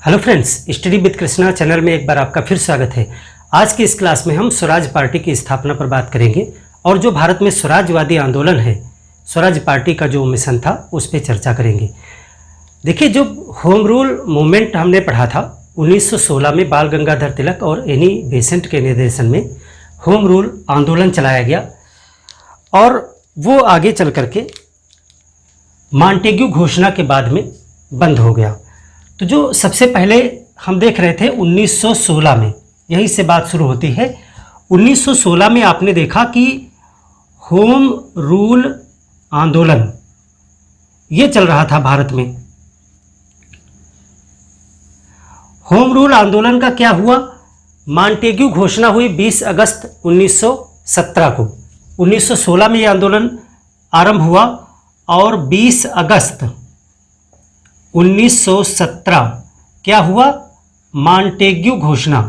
Hello friends, study with Krishna channel में एक बार आपका फिर स्वागत है। आज की इस क्लास में हम स्वराज पार्टी की स्थापना पर बात करेंगे और जो भारत में स्वराजवादी आंदोलन है, स्वराज पार्टी का जो मिशन था उस पर चर्चा करेंगे। देखिए, जो होम रूल मूवमेंट हमने पढ़ा था 1916 में बाल गंगाधर तिलक और एनी बेसेंट के निर्देशन में होम रूल आंदोलन चलाया गया और वो आगे चल करके मॉन्टेग्यू घोषणा के बाद में बंद हो गया। तो जो सबसे पहले हम देख रहे थे 1916 में, यहीं से बात शुरू होती है। 1916 में आपने देखा कि होम रूल आंदोलन ये चल रहा था भारत में। होम रूल आंदोलन का क्या हुआ? मॉन्टेग्यू घोषणा हुई 20 अगस्त 1917 को। 1916 में ये आंदोलन आरंभ हुआ और 20 अगस्त 1917 क्या हुआ? मॉन्टेग्यू घोषणा।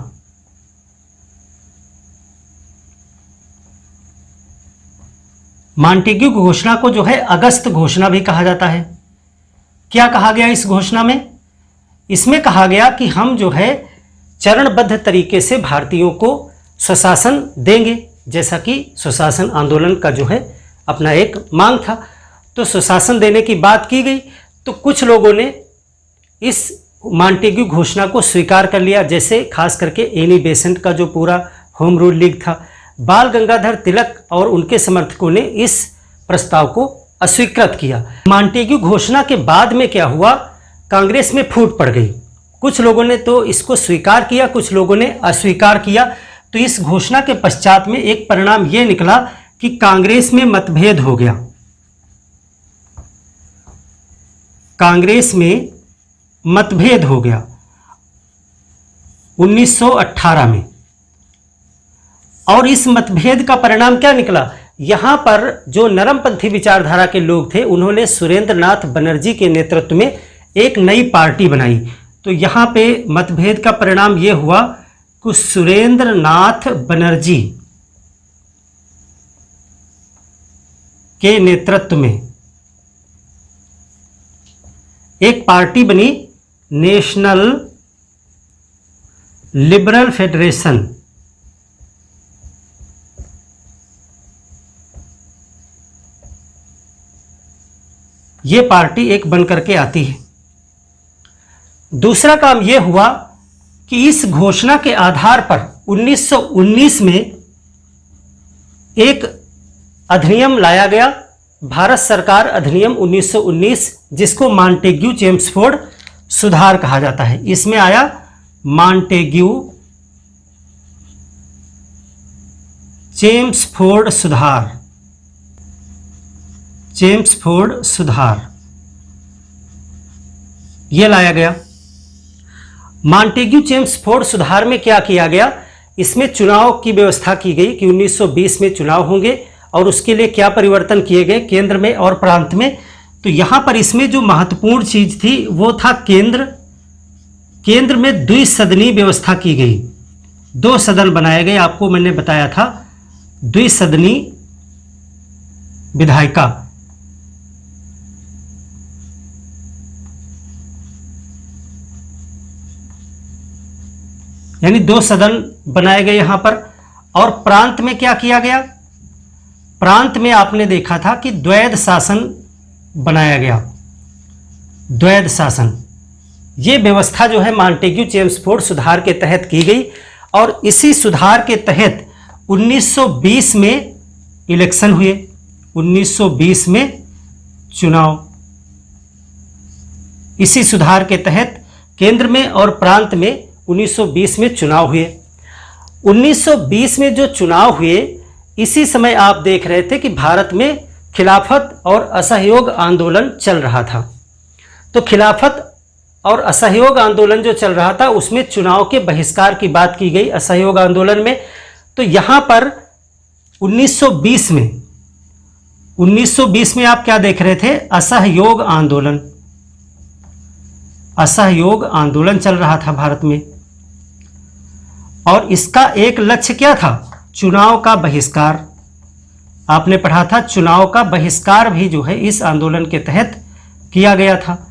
मॉन्टेग्यू घोषणा को जो है अगस्त घोषणा भी कहा जाता है। क्या कहा गया इस घोषणा में? इसमें कहा गया कि हम जो है चरणबद्ध तरीके से भारतीयों को स्वशासन देंगे, जैसा कि स्वशासन आंदोलन का जो है अपना एक मांग था। तो स्वशासन देने की बात की गई तो कुछ लोगों ने इस मॉन्टेग्यू घोषणा को स्वीकार कर लिया, जैसे खास करके एनी बेसेंट का जो पूरा होम रूल लीग था। बाल गंगाधर तिलक और उनके समर्थकों ने इस प्रस्ताव को अस्वीकृत किया। मॉन्टेग्यू घोषणा के बाद में क्या हुआ? कांग्रेस में फूट पड़ गई। कुछ लोगों ने तो इसको स्वीकार किया, कुछ लोगों ने अस्वीकार किया। तो इस घोषणा के पश्चात में एक परिणाम यह निकला कि कांग्रेस में मतभेद हो गया। कांग्रेस में मतभेद हो गया 1918 में। और इस मतभेद का परिणाम क्या निकला? यहां पर जो नरमपंथी विचारधारा के लोग थे, उन्होंने सुरेंद्र नाथ बनर्जी के नेतृत्व में एक नई पार्टी बनाई। तो यहां पे मतभेद का परिणाम यह हुआ कि सुरेंद्र नाथ बनर्जी के नेतृत्व में एक पार्टी बनी, नेशनल लिबरल फेडरेशन। ये पार्टी एक बनकर के आती है। दूसरा काम यह हुआ कि इस घोषणा के आधार पर 1919 में एक अधिनियम लाया गया, भारत सरकार अधिनियम 1919, जिसको मॉन्टेग्यू चेम्सफोर्ड सुधार कहा जाता है। इसमें आया मॉन्टेग्यू चेम्सफोर्ड सुधार। चेम्सफोर्ड सुधार यह लाया गया। मॉन्टेग्यू चेम्सफोर्ड सुधार में क्या किया गया? इसमें चुनाव की व्यवस्था की गई कि 1920 में चुनाव होंगे और उसके लिए क्या परिवर्तन किए गए केंद्र में और प्रांत में। तो यहां पर इसमें जो महत्वपूर्ण चीज थी वो था केंद्र में द्विसदनी व्यवस्था की गई। 2 सदन बनाए गए। आपको मैंने बताया था द्विसदनी विधायिका। यानी 2 सदन बनाए गए यहां पर। और प्रांत में क्या किया गया? प्रांत में आपने देखा था कि द्वैध शासन बनाया गया। द्वैध शासन ये व्यवस्था जो है मॉन्टेग्यू चेम्सफोर्ड सुधार के तहत की गई। और इसी सुधार के तहत 1920 में इलेक्शन हुए, 1920 में चुनाव। इसी सुधार के तहत केंद्र में और प्रांत में 1920 में चुनाव हुए। 1920 में जो चुनाव हुए, इसी समय आप देख रहे थे कि भारत में खिलाफत और असहयोग आंदोलन चल रहा था। तो खिलाफत और असहयोग आंदोलन जो चल रहा था उसमें चुनाव के बहिष्कार की बात की गई असहयोग आंदोलन में। तो यहां पर 1920 में आप क्या देख रहे थे? असहयोग आंदोलन। असहयोग आंदोलन चल रहा था भारत में और इसका एक लक्ष्य क्या था? चुनाव का बहिष्कार। आपने पढ़ा था चुनाव का बहिष्कार भी जो है इस आंदोलन के तहत किया गया था।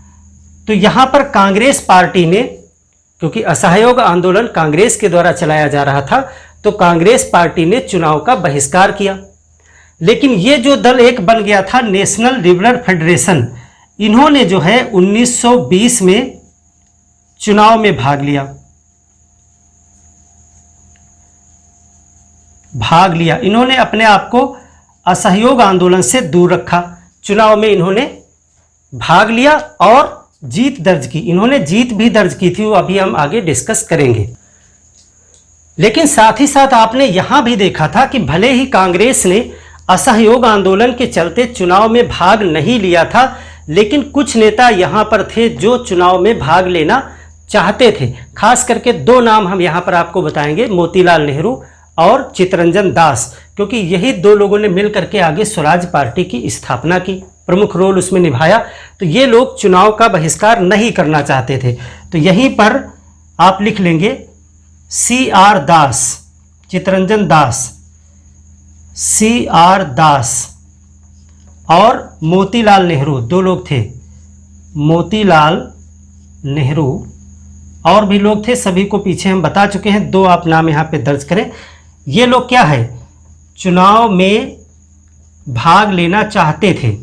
तो यहां पर कांग्रेस पार्टी ने क्योंकि असहयोग आंदोलन कांग्रेस के द्वारा चलाया जा रहा था, तो कांग्रेस पार्टी ने चुनाव का बहिष्कार किया। लेकिन ये जो दल एक बन गया था, नेशनल लिबरल फेडरेशन, इन्होंने जो है 1920 में चुनाव में भाग लिया। इन्होंने अपने आप को असहयोग आंदोलन से दूर रखा। चुनाव में इन्होंने भाग लिया और जीत दर्ज की। इन्होंने जीत भी दर्ज की थी, वो अभी हम आगे डिस्कस करेंगे। लेकिन साथ ही साथ आपने यहां भी देखा था कि भले ही कांग्रेस ने असहयोग आंदोलन के चलते चुनाव में भाग नहीं लिया था, लेकिन कुछ नेता यहां पर थे जो चुनाव में भाग लेना चाहते थे। खास करके दो नाम हम यहां पर आपको बताएंगे, मोतीलाल नेहरू और चित्तरंजन दास, क्योंकि यही दो लोगों ने मिलकर के आगे स्वराज पार्टी की स्थापना की, प्रमुख रोल उसमें निभाया। तो ये लोग चुनाव का बहिष्कार नहीं करना चाहते थे। तो यहीं पर आप लिख लेंगे CR दास, चित्तरंजन दास, CR दास और मोतीलाल नेहरू, दो लोग थे, मोतीलाल नेहरू। और भी लोग थे, सभी को पीछे हम बता चुके हैं, दो आप नाम यहाँ पे दर्ज करें। ये लोग क्या है, चुनाव में भाग लेना चाहते थे।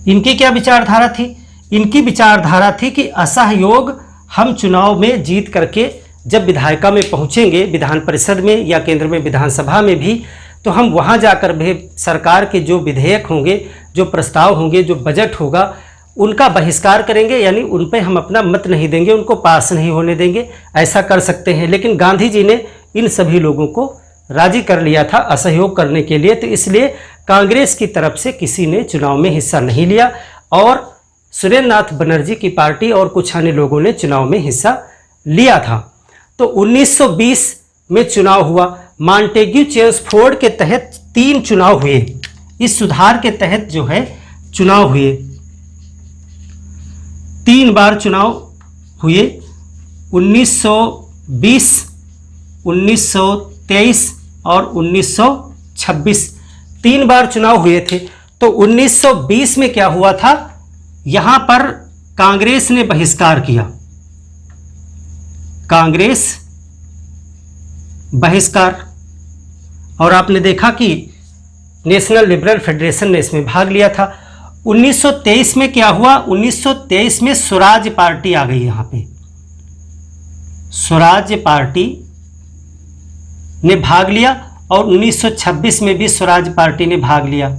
इनकी क्या विचारधारा थी? इनकी विचारधारा थी कि असहयोग हम चुनाव में जीत करके जब विधायिका में पहुंचेंगे, विधान परिषद में या केंद्र में विधानसभा में भी, तो हम वहां जाकर भी सरकार के जो विधेयक होंगे, जो प्रस्ताव होंगे, जो बजट होगा, उनका बहिष्कार करेंगे, यानी उन पर हम अपना मत नहीं देंगे, उनको पास नहीं होने देंगे। ऐसा कर सकते हैं। लेकिन गांधी जी ने इन सभी लोगों को राजी कर लिया था असहयोग करने के लिए। तो इसलिए कांग्रेस की तरफ से किसी ने चुनाव में हिस्सा नहीं लिया और सुरेंद्र नाथ बनर्जी की पार्टी और कुछ अन्य लोगों ने चुनाव में हिस्सा लिया था। तो 1920 में चुनाव हुआ। मॉन्टेग्यू चेम्सफोर्ड के तहत 3 चुनाव हुए। इस सुधार के तहत जो है चुनाव हुए, 3 बार चुनाव हुए, 1920, 1923 और 1926, 3 बार चुनाव हुए थे। तो 1920 में क्या हुआ था, यहां पर कांग्रेस ने बहिष्कार किया, कांग्रेस बहिष्कार, और आपने देखा कि नेशनल लिबरल फेडरेशन ने इसमें भाग लिया था। 1923 में क्या हुआ, 1923 में स्वराज पार्टी आ गई। यहां पे स्वराज पार्टी ने भाग लिया और 1926 में भी स्वराज पार्टी ने भाग लिया।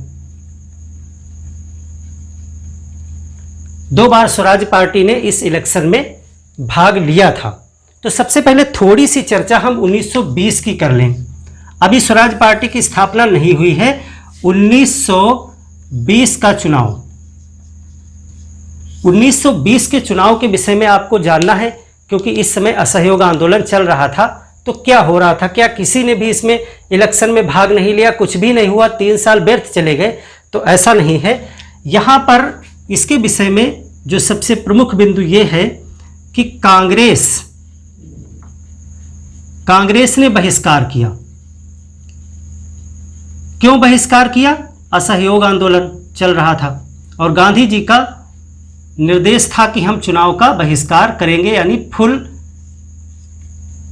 2 बार स्वराज पार्टी ने इस इलेक्शन में भाग लिया था। तो सबसे पहले थोड़ी सी चर्चा हम 1920 की कर लें। अभी स्वराज पार्टी की स्थापना नहीं हुई है। 1920 का चुनाव, 1920 के चुनाव के विषय में आपको जानना है, क्योंकि इस समय असहयोग आंदोलन चल रहा था। तो क्या हो रहा था, क्या किसी ने भी इसमें इलेक्शन में भाग नहीं लिया, कुछ भी नहीं हुआ, 3 साल व्यर्थ चले गए? तो ऐसा नहीं है। यहां पर इसके विषय में जो सबसे प्रमुख बिंदु ये है कि कांग्रेस ने बहिष्कार किया। क्यों बहिष्कार किया? असहयोग आंदोलन चल रहा था और गांधी जी का निर्देश था कि हम चुनाव का बहिष्कार करेंगे, यानी फुल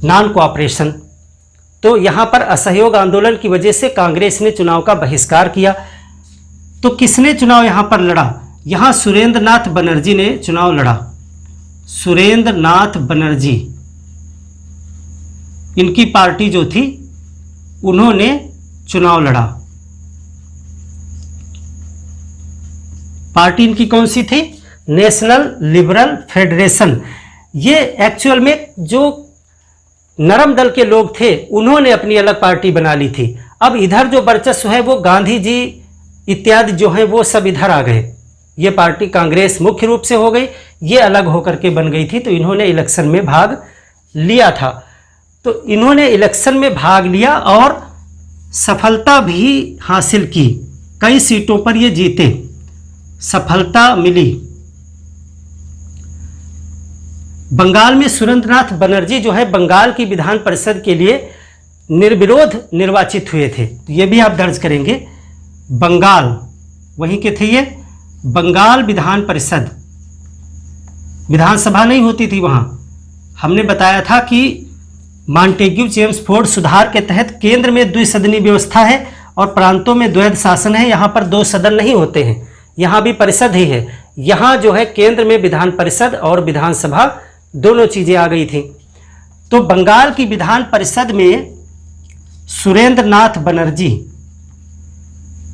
नॉन कोऑपरेशन। तो यहां पर असहयोग आंदोलन की वजह से कांग्रेस ने चुनाव का बहिष्कार किया। तो किसने चुनाव यहां पर लड़ा? यहां सुरेंद्र नाथ बनर्जी ने चुनाव लड़ा। सुरेंद्र नाथ बनर्जी, इनकी पार्टी जो थी, उन्होंने चुनाव लड़ा। पार्टी इनकी कौन सी थी? National liberal federation. ये एक्चुअल में जो नरम दल के लोग थे, उन्होंने अपनी अलग पार्टी बना ली थी। अब इधर जो वर्चस्व है वो गांधी जी इत्यादि जो है वो सब इधर आ गए। ये पार्टी कांग्रेस मुख्य रूप से हो गई, ये अलग होकर के बन गई थी। तो इन्होंने इलेक्शन में भाग लिया था। तो इन्होंने इलेक्शन में भाग लिया और सफलता भी हासिल की। कई सीटों पर ये जीते, सफलता मिली। बंगाल में सुरेंद्रनाथ बनर्जी जो है बंगाल की विधान परिषद के लिए निर्विरोध निर्वाचित हुए थे। तो ये भी आप दर्ज करेंगे। बंगाल, वहीं के थे ये, बंगाल विधान परिषद, विधानसभा नहीं होती थी वहाँ। हमने बताया था कि मॉन्टेग्यू चेम्सफोर्ड सुधार के तहत केंद्र में द्विसदनी व्यवस्था है और प्रांतों में द्वैध शासन है। यहाँ पर दो सदन नहीं होते हैं, यहाँ भी परिषद ही है। यहाँ जो है केंद्र में विधान परिषद और विधानसभा दोनों चीज़ें आ गई थी। तो बंगाल की विधान परिषद में सुरेंद्र नाथ बनर्जी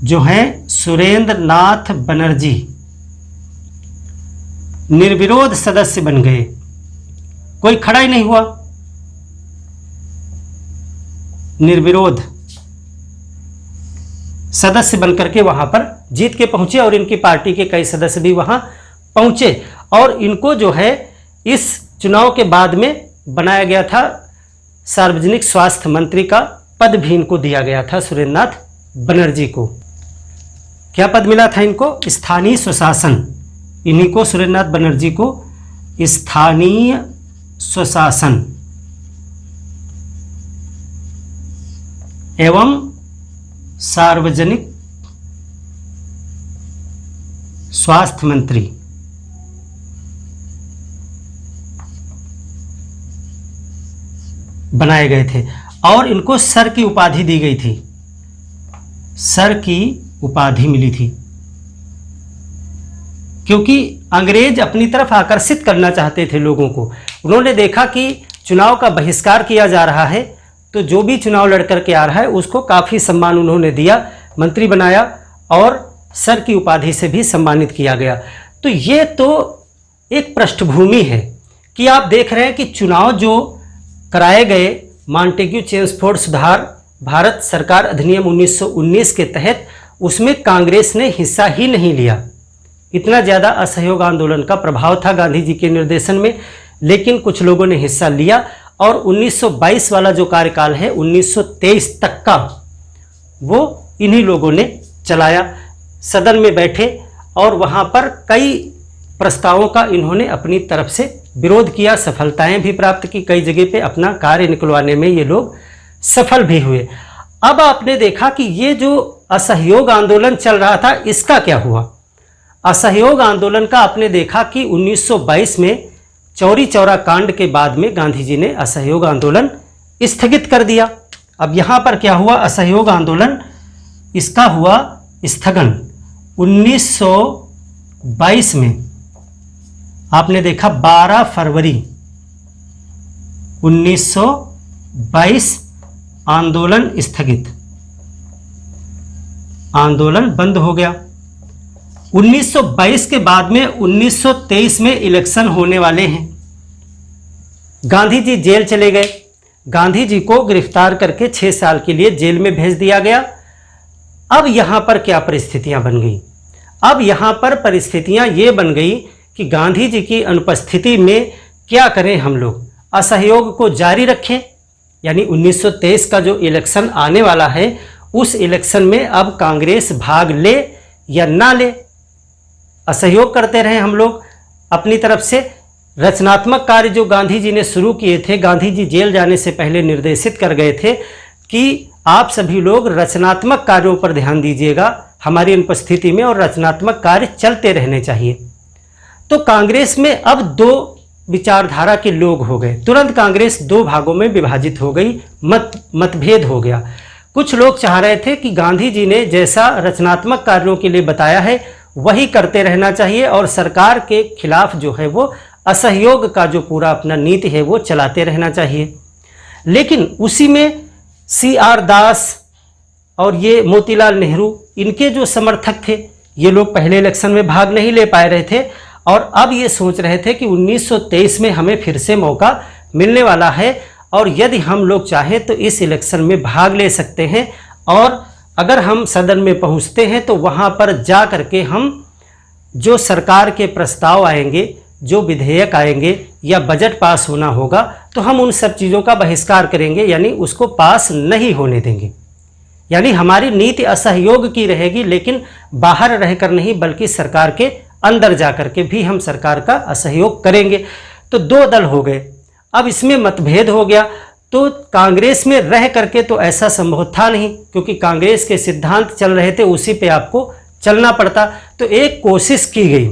जो है, सुरेंद्र नाथ बनर्जी निर्विरोध सदस्य बन गए, कोई खड़ा ही नहीं हुआ, निर्विरोध सदस्य बनकर के वहां पर जीत के पहुंचे और इनकी पार्टी के कई सदस्य भी वहां पहुंचे और इनको जो है इस चुनाव के बाद में बनाया गया था, सार्वजनिक स्वास्थ्य मंत्री का पद भी इनको दिया गया था। सुरेंद्र नाथ बनर्जी को क्या पद मिला था? इनको स्थानीय स्वशासन, इन्हीं को सुरेंद्र नाथ बनर्जी को स्थानीय स्वशासन एवं सार्वजनिक स्वास्थ्य मंत्री बनाए गए थे और इनको सर की उपाधि दी गई थी, सर की उपाधि मिली थी, क्योंकि अंग्रेज अपनी तरफ आकर्षित करना चाहते थे लोगों को। उन्होंने देखा कि चुनाव का बहिष्कार किया जा रहा है, तो जो भी चुनाव लड़कर के आ रहा है उसको काफ़ी सम्मान उन्होंने दिया, मंत्री बनाया और सर की उपाधि से भी सम्मानित किया गया। तो ये तो एक पृष्ठभूमि है कि आप देख रहे हैं कि चुनाव जो कराए गए मॉन्टेग्यू चेम्सफोर्ड सुधार भारत सरकार अधिनियम 1919 के तहत, उसमें कांग्रेस ने हिस्सा ही नहीं लिया। इतना ज़्यादा असहयोग आंदोलन का प्रभाव था गांधी जी के निर्देशन में, लेकिन कुछ लोगों ने हिस्सा लिया और 1922 वाला जो कार्यकाल है 1923 तक का वो इन्हीं लोगों ने चलाया। सदन में बैठे और वहाँ पर कई प्रस्तावों का इन्होंने अपनी तरफ से विरोध किया, सफलताएं भी प्राप्त की, कई जगह पे अपना कार्य निकलवाने में ये लोग सफल भी हुए। अब आपने देखा कि ये जो असहयोग आंदोलन चल रहा था इसका क्या हुआ? असहयोग आंदोलन का आपने देखा कि 1922 में चौरी चौरा कांड के बाद में गांधी जी ने असहयोग आंदोलन स्थगित कर दिया। अब यहाँ पर क्या हुआ? असहयोग आंदोलन इसका हुआ स्थगन 1922 में। आपने देखा 12 फरवरी 1922 आंदोलन स्थगित, आंदोलन बंद हो गया। 1922 के बाद में 1923 में इलेक्शन होने वाले हैं। गांधी जी जेल चले गए, गांधी जी को गिरफ्तार करके 6 साल के लिए जेल में भेज दिया गया। अब यहाँ पर क्या परिस्थितियाँ बन गई? अब यहाँ पर परिस्थितियाँ ये बन गई कि गांधी जी की अनुपस्थिति में क्या करें हम लोग? असहयोग को जारी रखें, यानी 1923 का जो इलेक्शन आने वाला है उस इलेक्शन में अब कांग्रेस भाग ले या ना ले, असहयोग करते रहे हम लोग अपनी तरफ से। रचनात्मक कार्य जो गांधी जी ने शुरू किए थे, गांधी जी जेल जाने से पहले निर्देशित कर गए थे कि आप सभी लोग रचनात्मक कार्यों पर ध्यान दीजिएगा हमारी अनुपस्थिति में, और रचनात्मक कार्य चलते रहने चाहिए। तो कांग्रेस में अब 2 विचारधारा के लोग हो गए, तुरंत कांग्रेस 2 भागों में विभाजित हो गई, मतभेद हो गया। कुछ लोग चाह रहे थे कि गांधी जी ने जैसा रचनात्मक कार्यों के लिए बताया है वही करते रहना चाहिए और सरकार के खिलाफ जो है वो असहयोग का जो पूरा अपना नीति है वो चलाते रहना चाहिए। लेकिन उसी में CR दास और ये मोतीलाल नेहरू, इनके जो समर्थक थे, ये लोग पहले इलेक्शन में भाग नहीं ले पाए रहे थे और अब ये सोच रहे थे कि 1923 में हमें फिर से मौका मिलने वाला है और यदि हम लोग चाहें तो इस इलेक्शन में भाग ले सकते हैं, और अगर हम सदन में पहुंचते हैं तो वहां पर जा करके हम जो सरकार के प्रस्ताव आएंगे, जो विधेयक आएंगे या बजट पास होना होगा, तो हम उन सब चीज़ों का बहिष्कार करेंगे, यानी उसको पास नहीं होने देंगे। यानी हमारी नीति असहयोग की रहेगी, लेकिन बाहर रहकर नहीं बल्कि सरकार के अंदर जा कर के भी हम सरकार का असहयोग करेंगे। तो 2 दल हो गए। अब इसमें मतभेद हो गया। तो कांग्रेस में रह करके तो ऐसा संभव था नहीं, क्योंकि कांग्रेस के सिद्धांत चल रहे थे, उसी पे आपको चलना पड़ता। तो एक कोशिश की गई,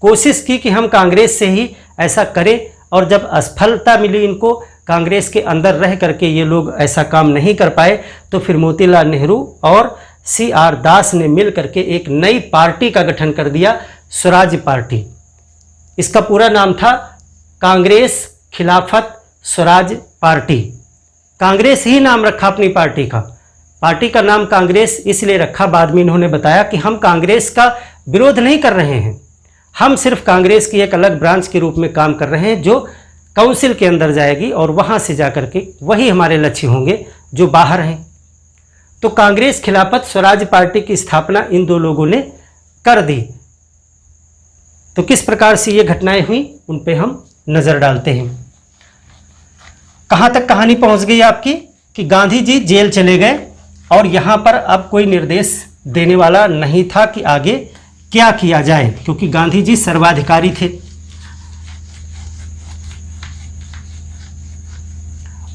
कोशिश की कि हम कांग्रेस से ही ऐसा करें, और जब असफलता मिली इनको, कांग्रेस के अंदर रह करके ये लोग ऐसा काम नहीं कर पाए, तो फिर मोतीलाल नेहरू और CR दास ने मिल करके एक नई पार्टी का गठन कर दिया, स्वराज पार्टी। इसका पूरा नाम था कांग्रेस खिलाफत स्वराज पार्टी। कांग्रेस ही नाम रखा अपनी पार्टी का। पार्टी का नाम कांग्रेस इसलिए रखा, बाद में इन्होंने बताया कि हम कांग्रेस का विरोध नहीं कर रहे हैं, हम सिर्फ कांग्रेस की एक अलग ब्रांच के रूप में काम कर रहे हैं जो काउंसिल के अंदर जाएगी, और वहां से जाकर के वही हमारे लक्ष्य होंगे जो बाहर हैं। तो कांग्रेस खिलाफत स्वराज पार्टी की स्थापना इन दो लोगों ने कर दी। तो किस प्रकार से ये घटनाएं हुई उन पे हम नजर डालते हैं। कहां तक कहानी पहुंच गई आपकी कि गांधी जी जेल चले गए, और यहां पर अब कोई निर्देश देने वाला नहीं था कि आगे क्या किया जाए, क्योंकि गांधी जी सर्वाधिकारी थे।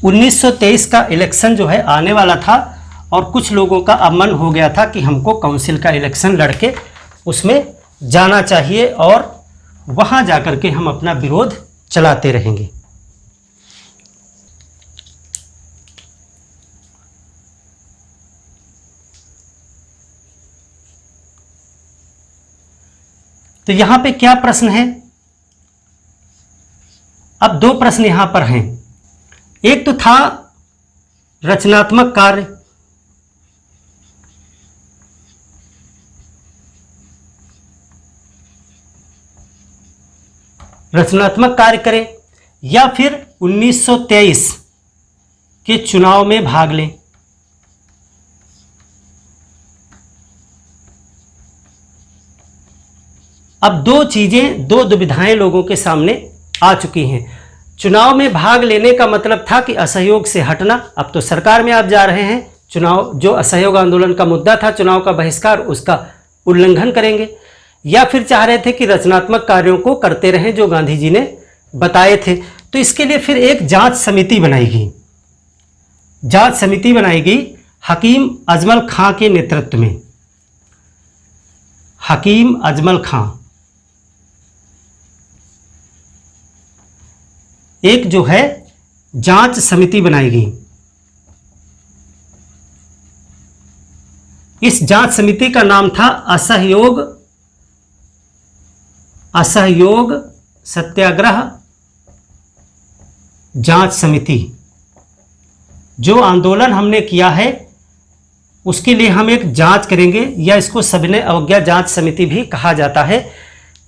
1923 का इलेक्शन जो है आने वाला था, और कुछ लोगों का अब मन हो गया था कि हमको काउंसिल का इलेक्शन लड़के उसमें जाना चाहिए, और वहां जाकर के हम अपना विरोध चलाते रहेंगे। तो यहां पे क्या प्रश्न है? अब दो प्रश्न यहां पर हैं। एक तो था रचनात्मक कार्य, रचनात्मक कार्य करें या फिर 1923 के चुनाव में भाग लें। अब दो चीजें, दो दुविधाएं लोगों के सामने आ चुकी हैं। चुनाव में भाग लेने का मतलब था कि असहयोग से हटना, अब तो सरकार में आप जा रहे हैं, चुनाव जो असहयोग आंदोलन का मुद्दा था, चुनाव का बहिष्कार, उसका उल्लंघन करेंगे। या फिर चाह रहे थे कि रचनात्मक कार्यों को करते रहें जो गांधी जी ने बताए थे। तो इसके लिए फिर एक जांच समिति बनाई गई। जांच समिति बनाई गई हकीम अजमल खां के नेतृत्व में। हकीम अजमल खां एक जो है जांच समिति बनाई गई। इस जांच समिति का नाम था असहयोग सत्याग्रह जांच समिति। जो आंदोलन हमने किया है उसके लिए हम एक जांच करेंगे, या इसको सविनय अवज्ञा जांच समिति भी कहा जाता है,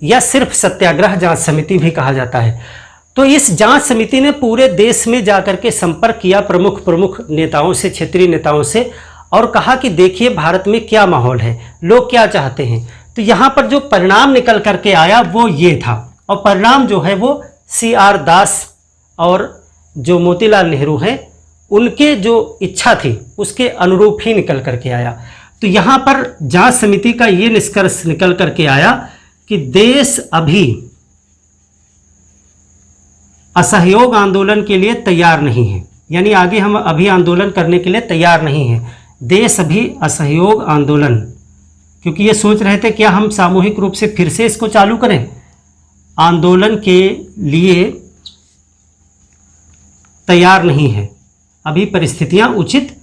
या सिर्फ सत्याग्रह जांच समिति भी कहा जाता है। तो इस जांच समिति ने पूरे देश में जाकर के संपर्क किया प्रमुख नेताओं से, क्षेत्रीय नेताओं से, और कहा कि देखिए भारत में क्या माहौल है, लोग क्या चाहते हैं। तो यहाँ पर जो परिणाम निकल करके आया वो ये था, और परिणाम जो है वो CR दास और जो मोतीलाल नेहरू हैं उनके जो इच्छा थी उसके अनुरूप ही निकल करके आया। तो यहाँ पर जांच समिति का ये निष्कर्ष निकल करके आया कि देश अभी असहयोग आंदोलन के लिए तैयार नहीं है, यानी आगे हम अभी आंदोलन करने के लिए तैयार नहीं है। देश अभी असहयोग आंदोलन, क्योंकि ये सोच रहे थे क्या हम सामूहिक रूप से फिर से इसको चालू करें, आंदोलन के लिए तैयार नहीं है, अभी परिस्थितियां उचित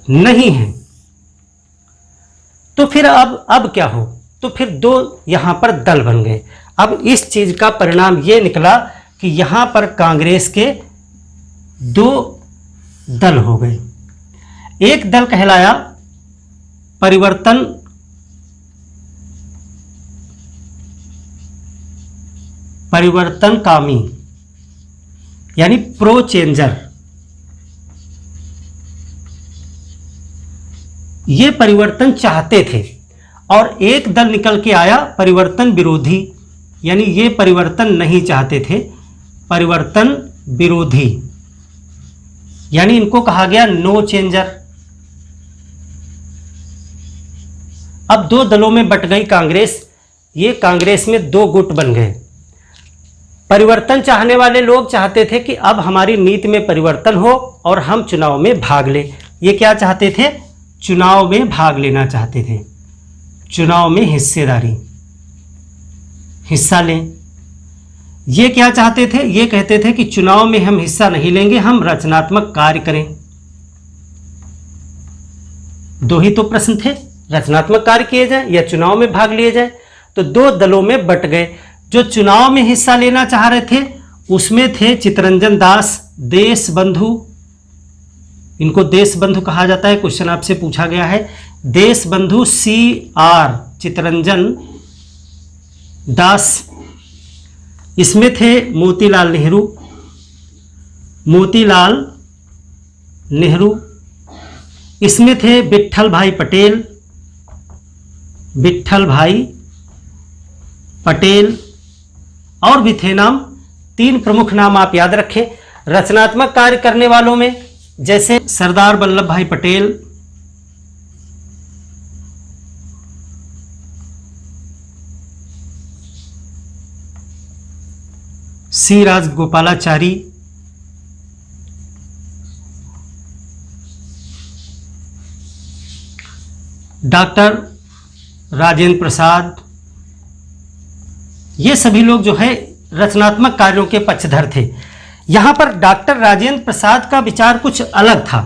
नहीं हैं। तो फिर अब क्या हो? तो फिर दो यहां पर दल बन गए। अब इस चीज का परिणाम ये निकला कि यहां पर कांग्रेस के दो दल हो गए। एक दल कहलाया परिवर्तनकामी, यानी प्रो चेंजर। ये परिवर्तन चाहते थे। और एक दल निकल के आया परिवर्तन विरोधी, यानी ये परिवर्तन नहीं चाहते थे, परिवर्तन विरोधी, यानी इनको कहा गया नो चेंजर। अब दो दलों में बट गई कांग्रेस। ये कांग्रेस में दो गुट बन गए। परिवर्तन चाहने वाले लोग चाहते थे कि अब हमारी नीति में परिवर्तन हो और हम चुनाव में भाग लें। ये क्या चाहते थे? चुनाव में भाग लेना चाहते थे। चुनाव में हिस्सेदारी, हिस्सा लें। ये क्या चाहते थे? ये कहते थे कि चुनाव में हम हिस्सा नहीं लेंगे, हम रचनात्मक कार्य करें। दो ही तो प्रश्न थे, रचनात्मक कार्य किए जाए या चुनाव में भाग लिए जाए। तो दो दलों में बट गए। जो चुनाव में हिस्सा लेना चाह रहे थे उसमें थे चितरंजन दास, देश बंधु, इनको देश बंधु कहा जाता है, क्वेश्चन आपसे पूछा गया है। देश बंधु CR चितरंजन दास, इसमें थे मोतीलाल नेहरू, मोतीलाल नेहरू, इसमें थे विट्ठल भाई पटेल, विट्ठल भाई पटेल, और भी थे नाम। तीन प्रमुख नाम आप याद रखें। रचनात्मक कार्य करने वालों में जैसे सरदार वल्लभ भाई पटेल, C राजगोपालाचारी, डॉक्टर राजेंद्र प्रसाद, ये सभी लोग जो है रचनात्मक कार्यों के पक्षधर थे। यहाँ पर डॉक्टर राजेंद्र प्रसाद का विचार कुछ अलग था।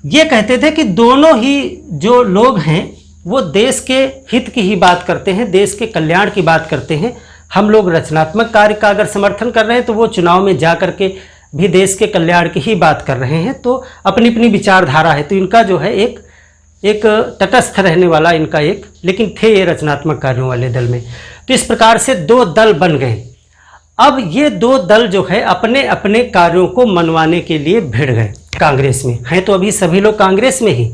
ये कहते थे कि दोनों ही जो लोग हैं वो देश के हित की ही बात करते हैं, देश के कल्याण की बात करते हैं। हम लोग रचनात्मक कार्य का अगर समर्थन कर रहे हैं तो वो चुनाव में जा कर के भी देश के कल्याण की ही बात कर रहे हैं। तो अपनी अपनी विचारधारा है। तो इनका जो है एक तटस्थ रहने वाला इनका एक, लेकिन थे ये रचनात्मक कार्यों वाले दल में। तो इस प्रकार से दो दल बन गए। अब ये दो दल जो है अपने अपने कार्यों को मनवाने के लिए भिड़ गए। कांग्रेस में हैं तो अभी सभी लोग कांग्रेस में ही।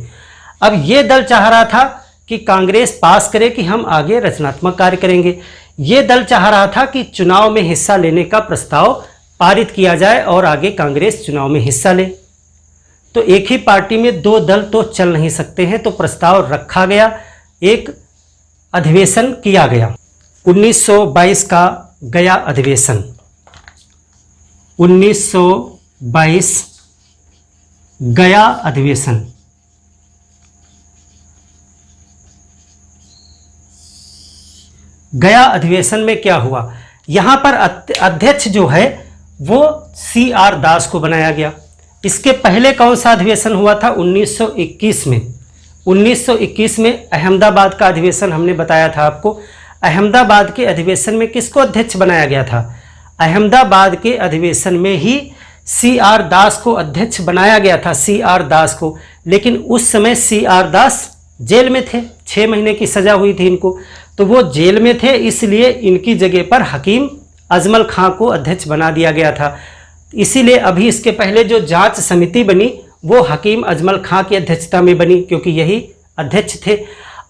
अब ये दल चाह रहा था कि कांग्रेस पास करे कि हम आगे रचनात्मक कार्य करेंगे। ये दल चाह रहा था कि चुनाव में हिस्सा लेने का प्रस्ताव पारित किया जाए और आगे कांग्रेस चुनाव में हिस्सा ले। तो एक ही पार्टी में दो दल तो चल नहीं सकते हैं। तो प्रस्ताव रखा गया, एक अधिवेशन किया गया। 1922 का गया अधिवेशन, 1922 गया अधिवेशन। गया अधिवेशन में क्या हुआ? यहां पर अध्यक्ष जो है वो CR दास को बनाया गया। इसके पहले कौन सा अधिवेशन हुआ था? 1921 में। 1921 में अहमदाबाद का अधिवेशन हमने बताया था आपको। अहमदाबाद के अधिवेशन में किसको अध्यक्ष बनाया गया था? अहमदाबाद के अधिवेशन में ही CR दास को अध्यक्ष बनाया गया था, CR दास को। लेकिन उस समय CR दास जेल में थे, 6 महीने की सजा हुई थी इनको। तो वो जेल में थे, इसलिए इनकी जगह पर हकीम अजमल खां को अध्यक्ष बना दिया गया था। इसीलिए अभी इसके पहले जो जांच समिति बनी वो हकीम अजमल खां की अध्यक्षता में बनी, क्योंकि यही अध्यक्ष थे।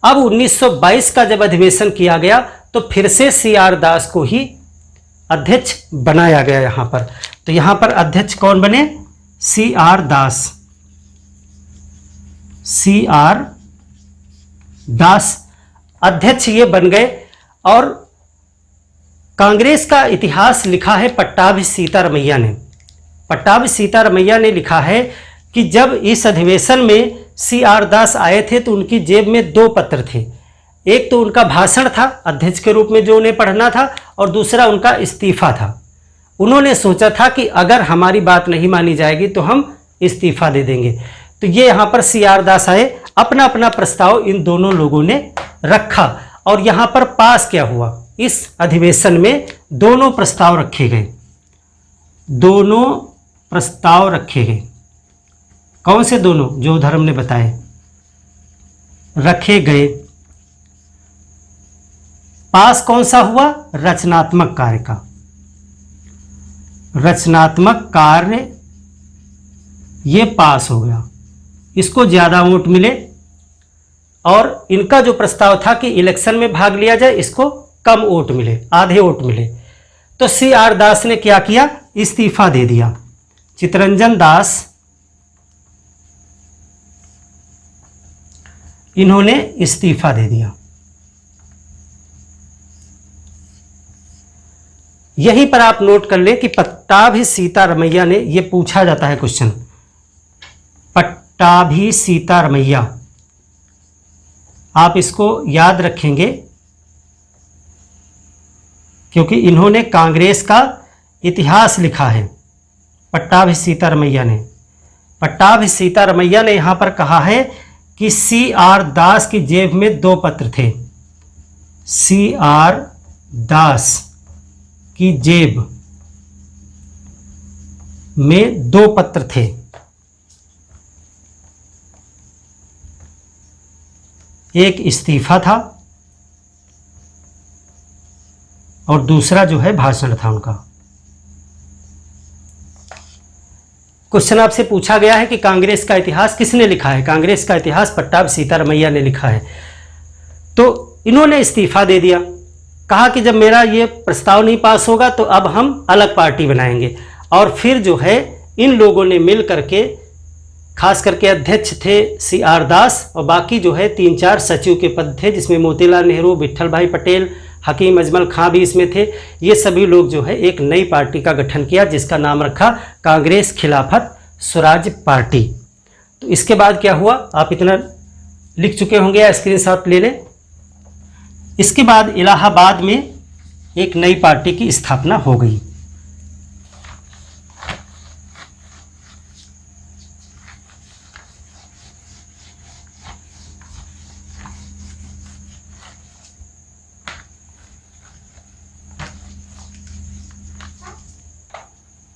अब 1922 का जब अधिवेशन किया गया तो फिर से CR दास को ही अध्यक्ष बनाया गया यहाँ पर। तो यहाँ पर अध्यक्ष कौन बने? CR दास, CR दास अध्यक्ष ये बन गए। और कांग्रेस का इतिहास लिखा है पट्टाभी सीतारमैया ने। पट्टाभी सीतारमैया ने लिखा है कि जब इस अधिवेशन में CR दास आए थे तो उनकी जेब में 2 पत्र थे। एक तो उनका भाषण था अध्यक्ष के रूप में जो उन्हें पढ़ना था, और दूसरा उनका इस्तीफा था। उन्होंने सोचा था कि अगर हमारी बात नहीं मानी जाएगी तो हम इस्तीफा दे देंगे। तो ये यहाँ पर CR दास आए, अपना अपना प्रस्ताव इन दोनों लोगों ने रखा। और यहाँ पर पास क्या हुआ? इस अधिवेशन में दोनों प्रस्ताव रखे गए, दोनों प्रस्ताव रखे गए। कौन से दोनों? जो धर्म ने बताए रखे गए। पास कौन सा हुआ? रचनात्मक कार्य का। रचनात्मक कार्य ये पास हो गया, इसको ज्यादा वोट मिले। और इनका जो प्रस्ताव था कि इलेक्शन में भाग लिया जाए, इसको कम वोट मिले, आधे वोट मिले। तो CR दास ने क्या किया? इस्तीफा दे दिया। चितरंजन दास इन्होंने इस्तीफा दे दिया। यहीं पर आप नोट कर लें कि पट्टाभी सीतारमैया ने, ये पूछा जाता है क्वेश्चन, पट्टाभी सीतारमैया आप इसको याद रखेंगे क्योंकि इन्होंने कांग्रेस का इतिहास लिखा है। पट्टाभी सीतारमैया ने, पट्टाभी सीतारमैया ने यहाँ पर कहा है कि C.R. दास की जेब में 2 पत्र थे। C.R. दास की जेब में 2 पत्र थे। एक इस्तीफा था और दूसरा जो है भाषण था उनका। क्वेश्चन आपसे पूछा गया है कि कांग्रेस का इतिहास किसने लिखा है। कांग्रेस का इतिहास पट्टाभी सीतारमैया ने लिखा है। तो इन्होंने इस्तीफा दे दिया, कहा कि जब मेरा ये प्रस्ताव नहीं पास होगा तो अब हम अलग पार्टी बनाएंगे। और फिर जो है इन लोगों ने मिल करके, खास करके अध्यक्ष थे C.R. दास और बाकी जो है 3-4 सचिव के पद थे, जिसमें मोतीलाल नेहरू, विट्ठल भाई पटेल, हकीम अजमल खां भी इसमें थे। ये सभी लोग जो है एक नई पार्टी का गठन किया जिसका नाम रखा कांग्रेस खिलाफत स्वराज पार्टी। तो इसके बाद क्या हुआ आप इतना लिख चुके होंगे या स्क्रीनशॉट ले लें। इसके बाद इलाहाबाद में एक नई पार्टी की स्थापना हो गई।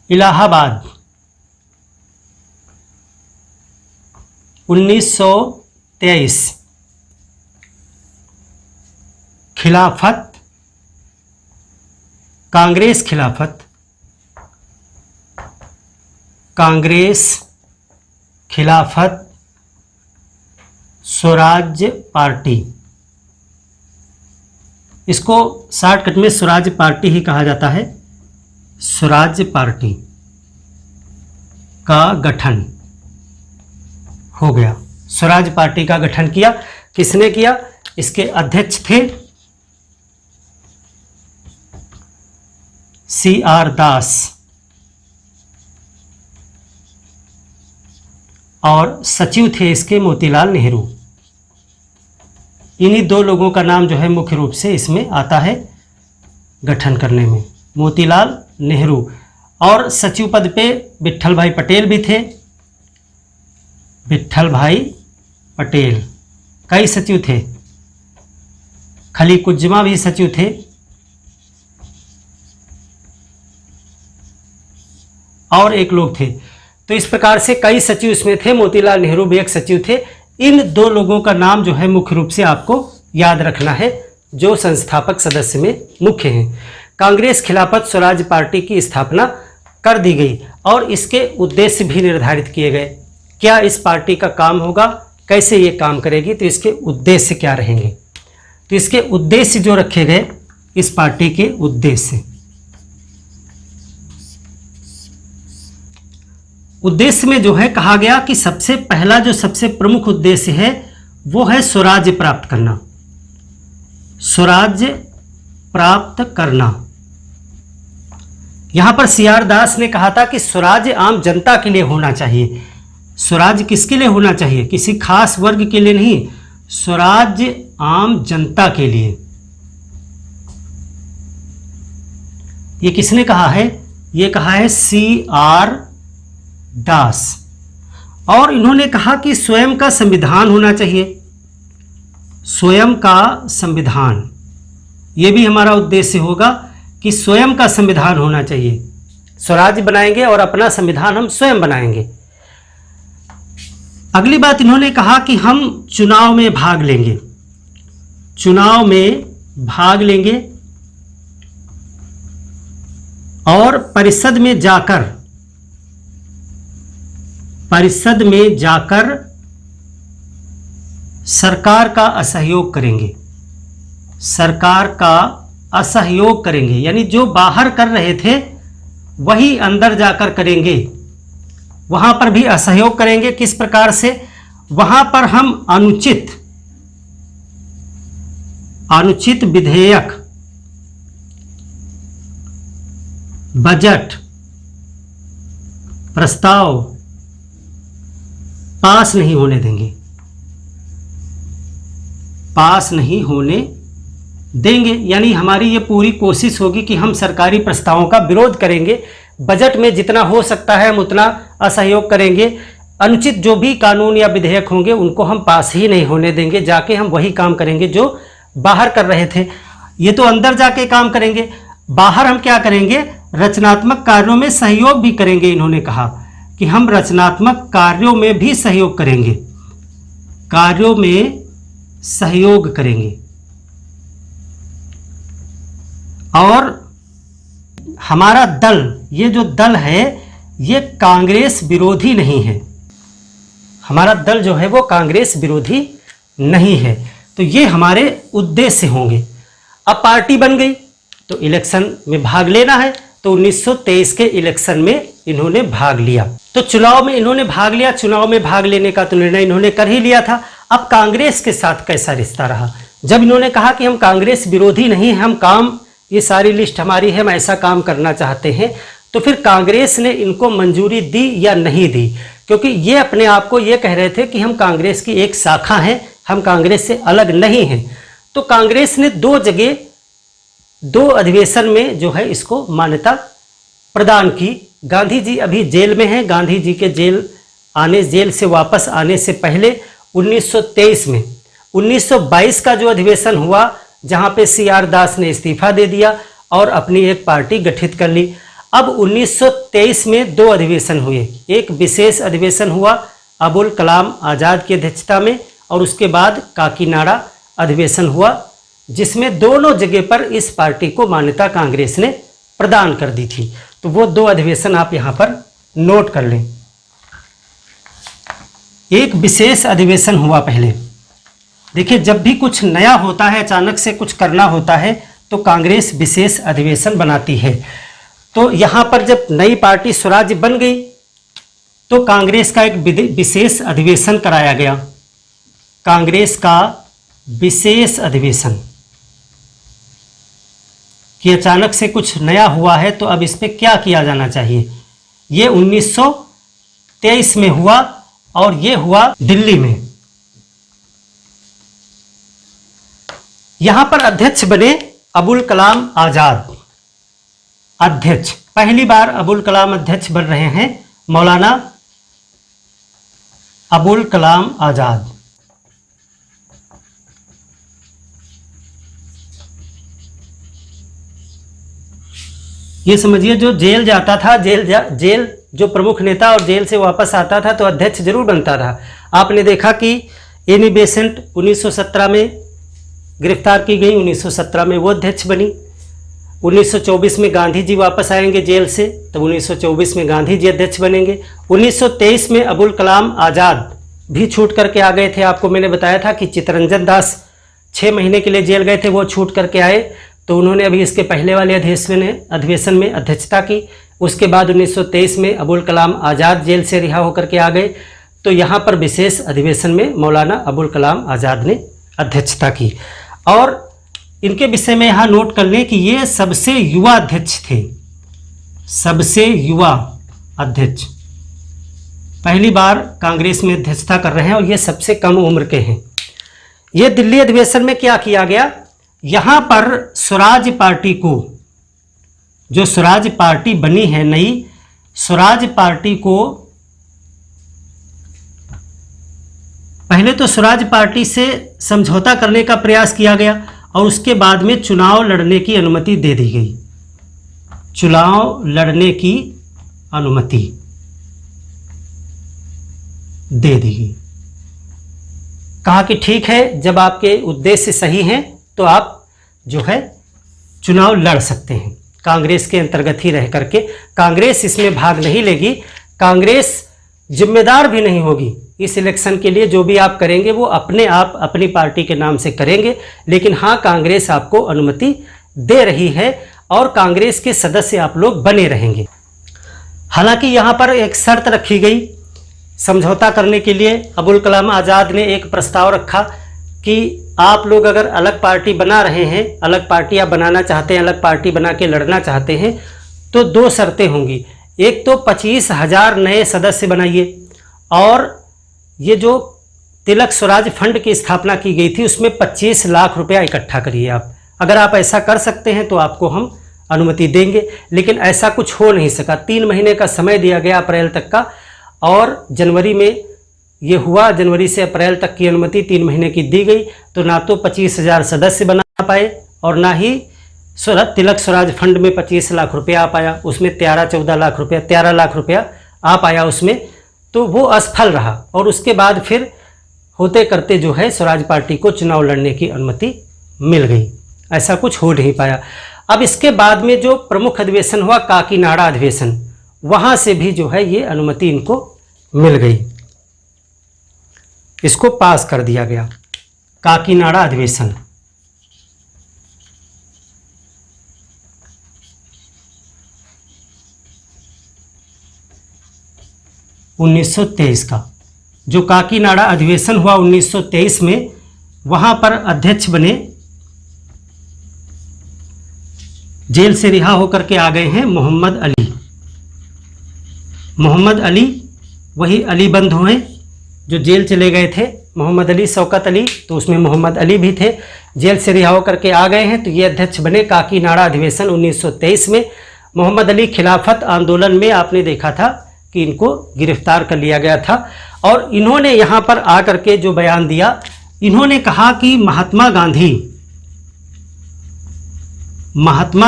इलाहाबाद 1923 खिलाफत, कांग्रेस खिलाफत, कांग्रेस खिलाफत स्वराज पार्टी, इसको शॉर्टकट में स्वराज पार्टी ही कहा जाता है। स्वराज पार्टी का गठन हो गया। स्वराज पार्टी का गठन किया। किसने किया? इसके अध्यक्ष थे C.R. दास और सचिव थे इसके मोतीलाल नेहरू। इन्हीं 2 लोगों का नाम जो है मुख्य रूप से इसमें आता है गठन करने में, मोतीलाल नेहरू। और सचिव पद पे विट्ठल भाई पटेल भी थे। विट्ठल भाई पटेल, कई सचिव थे। खली कुज्जमा भी सचिव थे। और एक लोग थे। तो इस प्रकार से कई सचिव इसमें थे। मोतीलाल नेहरू भी एक सचिव थे। इन 2 लोगों का नाम जो है मुख्य रूप से आपको याद रखना है, जो संस्थापक सदस्य में मुख्य हैं। कांग्रेस खिलाफत स्वराज पार्टी की स्थापना कर दी गई और इसके उद्देश्य भी निर्धारित किए गए। क्या इस पार्टी का काम होगा, कैसे ये काम करेगी, तो इसके उद्देश्य क्या रहेंगे। तो इसके उद्देश्य जो रखे गए, इस पार्टी के उद्देश्य में जो है कहा गया कि सबसे पहला जो सबसे प्रमुख उद्देश्य है वो है स्वराज्य प्राप्त करना। स्वराज्य प्राप्त करना। यहां पर C.R. दास ने कहा था कि स्वराज्य आम जनता के लिए होना चाहिए। स्वराज्य किसके लिए होना चाहिए? किसी खास वर्ग के लिए नहीं, स्वराज्य आम जनता के लिए। ये किसने कहा है? ये कहा है C.R. दास। और इन्होंने कहा कि स्वयं का संविधान होना चाहिए। स्वयं का संविधान, ये भी हमारा उद्देश्य होगा कि स्वयं का संविधान होना चाहिए। स्वराज्य बनाएंगे और अपना संविधान हम स्वयं बनाएंगे। अगली बात इन्होंने कहा कि हम चुनाव में भाग लेंगे। चुनाव में भाग लेंगे और परिषद में जाकर सरकार का असहयोग करेंगे। सरकार का असहयोग करेंगे, यानी जो बाहर कर रहे थे वही अंदर जाकर करेंगे। वहां पर भी असहयोग करेंगे। किस प्रकार से? वहां पर हम अनुचित विधेयक, बजट प्रस्ताव पास नहीं होने देंगे। पास नहीं होने देंगे। यानी हमारी ये पूरी कोशिश होगी कि हम सरकारी प्रस्तावों का विरोध करेंगे, बजट में जितना हो सकता है हम उतना असहयोग करेंगे, अनुचित जो भी कानून या विधेयक होंगे उनको हम पास ही नहीं होने देंगे, जाके हम वही काम करेंगे जो बाहर कर रहे थे। ये तो अंदर जाके काम करेंगे, बाहर हम क्या करेंगे, रचनात्मक कार्यों में सहयोग भी करेंगे। इन्होंने कहा कि हम रचनात्मक कार्यों में भी सहयोग करेंगे, कार्यों में सहयोग करेंगे। और हमारा दल, ये जो दल है ये कांग्रेस विरोधी नहीं है, हमारा दल जो है वो कांग्रेस विरोधी नहीं है। तो ये हमारे उद्देश्य होंगे। अब पार्टी बन गई तो इलेक्शन में भाग लेना है, तो 1923 के इलेक्शन में इन्होंने भाग लिया। तो चुनाव में इन्होंने भाग लिया, चुनाव में भाग लेने का तो निर्णय इन्होंने कर ही लिया था। अब कांग्रेस के साथ कैसा रिश्ता रहा? जब इन्होंने कहा कि हम कांग्रेस विरोधी नहीं हैं, हम काम, ये सारी लिस्ट हमारी है, हम ऐसा काम करना चाहते हैं, तो फिर कांग्रेस ने इनको मंजूरी दी या नहीं दी? क्योंकि ये अपने आप को ये कह रहे थे कि हम कांग्रेस की एक शाखा हैं, हम कांग्रेस से अलग नहीं हैं। तो कांग्रेस ने 2 जगह 2 अधिवेशन में जो है इसको मान्यता प्रदान की। गांधी जी अभी जेल में हैं, गांधी जी के जेल से वापस आने से पहले 1923 में 1922 का जो अधिवेशन हुआ, जहां पे CR दास ने इस्तीफा दे दिया और अपनी एक पार्टी गठित कर ली। अब 1923 में 2 अधिवेशन हुए, एक विशेष अधिवेशन हुआ अबुल कलाम आज़ाद की अध्यक्षता में, और उसके बाद काकीनाडा अधिवेशन हुआ, जिसमें दोनों जगह पर इस पार्टी को मान्यता कांग्रेस ने प्रदान कर दी थी। तो वो 2 अधिवेशन आप यहाँ पर नोट कर लें। एक विशेष अधिवेशन हुआ पहले। देखिए, जब भी कुछ नया होता है, अचानक से कुछ करना होता है, तो कांग्रेस विशेष अधिवेशन बनाती है। तो यहाँ पर जब नई पार्टी स्वराज बन गई तो कांग्रेस का एक विशेष अधिवेशन कराया गया, कांग्रेस का विशेष अधिवेशन, कि अचानक से कुछ नया हुआ है तो अब इस पर क्या किया जाना चाहिए। ये 1923 में हुआ और ये हुआ दिल्ली में। यहां पर अध्यक्ष बने अबुल कलाम आजाद। अध्यक्ष, पहली बार अबुल कलाम अध्यक्ष बन रहे हैं, मौलाना अबुल कलाम आजाद। ये समझिए, जो जेल जाता था, जेल जो प्रमुख नेता और जेल से वापस आता था तो अध्यक्ष जरूर बनता था। आपने देखा कि एनी बेसेंट 1917 में गिरफ्तार की गई, 1917 में वो अध्यक्ष बनी। 1924 में गांधी जी वापस आएंगे जेल से, तब 1924 में गांधी जी अध्यक्ष बनेंगे। 1923 में अबुल कलाम आज़ाद भी छूट करके आ गए थे। आपको मैंने बताया था कि चित्तरंजन दास 6 महीने के लिए जेल गए थे, वो छूट करके आए, तो उन्होंने अभी इसके पहले वाले अधिवेशन में अध्यक्षता की। उसके बाद 1923 में अबुल कलाम आज़ाद जेल से रिहा होकर के आ गए, तो यहाँ पर विशेष अधिवेशन में मौलाना अबुल कलाम आज़ाद ने अध्यक्षता की। और इनके विषय में यहाँ नोट कर लें कि ये सबसे युवा अध्यक्ष थे, सबसे युवा अध्यक्ष, पहली बार कांग्रेस में अध्यक्षता कर रहे हैं और ये सबसे कम उम्र के हैं। ये दिल्ली अधिवेशन में क्या किया गया, यहाँ पर स्वराज पार्टी को, जो स्वराज पार्टी बनी है नई, स्वराज पार्टी को पहले तो स्वराज पार्टी से समझौता करने का प्रयास किया गया और उसके बाद में चुनाव लड़ने की अनुमति दे दी गई। चुनाव लड़ने की अनुमति दे दी गई। कहा कि ठीक है, जब आपके उद्देश्य सही हैं तो आप जो है चुनाव लड़ सकते हैं, कांग्रेस के अंतर्गत ही रह करके। कांग्रेस इसमें भाग नहीं लेगी, कांग्रेस जिम्मेदार भी नहीं होगी इस इलेक्शन के लिए। जो भी आप करेंगे वो अपने आप अपनी पार्टी के नाम से करेंगे, लेकिन हाँ, कांग्रेस आपको अनुमति दे रही है और कांग्रेस के सदस्य आप लोग बने रहेंगे। हालांकि यहाँ पर एक शर्त रखी गई समझौता करने के लिए। अबुल कलाम आज़ाद ने एक प्रस्ताव रखा कि आप लोग अगर अलग पार्टी बना रहे हैं, अलग पार्टियाँ बनाना चाहते हैं, अलग पार्टी बना के लड़ना चाहते हैं, तो 2 शर्तें होंगी। एक तो 25,000 नए सदस्य बनाइए, और ये जो तिलक स्वराज फंड की स्थापना की गई थी, उसमें 25 लाख रुपया इकट्ठा करिए आप। अगर आप ऐसा कर सकते हैं तो आपको हम अनुमति देंगे, लेकिन ऐसा कुछ हो नहीं सका। 3 महीने का समय दिया गया अप्रैल तक का, और जनवरी में ये हुआ। जनवरी से अप्रैल तक की अनुमति 3 महीने की दी गई, तो ना तो 25,000 सदस्य बना पाए और ना ही तिलक स्वराज फंड में 25 लाख रुपया आ पाया। उसमें 13 लाख रुपया आ पाया उसमें, तो वो असफल रहा। और उसके बाद फिर होते करते जो है स्वराज पार्टी को चुनाव लड़ने की अनुमति मिल गई। ऐसा कुछ हो नहीं पाया। अब इसके बाद में जो प्रमुख अधिवेशन हुआ, काकीनाडा अधिवेशन, वहाँ से भी जो है ये अनुमति इनको मिल गई, इसको पास कर दिया गया। काकीनाडा अधिवेशन 1923 का, जो काकीनाडा अधिवेशन हुआ 1923 में, वहाँ पर अध्यक्ष बने, जेल से रिहा होकर के आ गए हैं मोहम्मद अली। मोहम्मद अली वही अली बंधु हैं जो जेल चले गए थे। मोहम्मद अली, शौकत अली, तो उसमें मोहम्मद अली भी थे, जेल से रिहा होकर के आ गए हैं। तो ये अध्यक्ष बने काकीनाडा अधिवेशन 1923 में। मोहम्मद अली खिलाफत आंदोलन में आपने देखा था कि इनको गिरफ्तार कर लिया गया था, और इन्होंने यहाँ पर आकर के जो बयान दिया, इन्होंने कहा कि महात्मा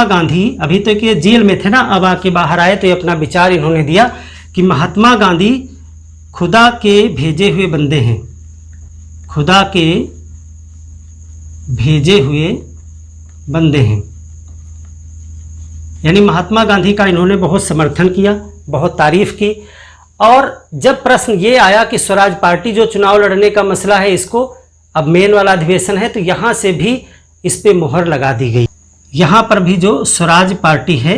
गांधी अभी तो ये जेल में थे ना, अब आके बाहर आए, तो ये अपना विचार इन्होंने दिया कि महात्मा गांधी खुदा के भेजे हुए बंदे हैं, खुदा के भेजे हुए बंदे हैं। यानी महात्मा गांधी का इन्होंने बहुत समर्थन किया, बहुत तारीफ की। और जब प्रश्न ये आया कि स्वराज पार्टी जो चुनाव लड़ने का मसला है, इसको अब मेन वाला अधिवेशन है, तो यहाँ से भी इस पे मुहर लगा दी गई। यहाँ पर भी जो स्वराज पार्टी है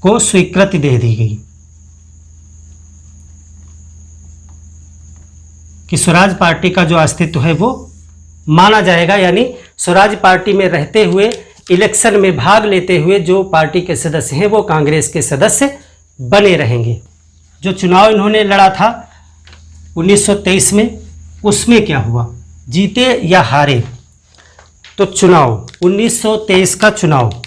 को स्वीकृति दे दी गई कि स्वराज पार्टी का जो अस्तित्व है वो माना जाएगा। यानी स्वराज पार्टी में रहते हुए, इलेक्शन में भाग लेते हुए जो पार्टी के सदस्य हैं वो कांग्रेस के सदस्य बने रहेंगे। जो चुनाव इन्होंने लड़ा था 1923 में, उसमें क्या हुआ, जीते या हारे? तो चुनाव 1923 का चुनाव,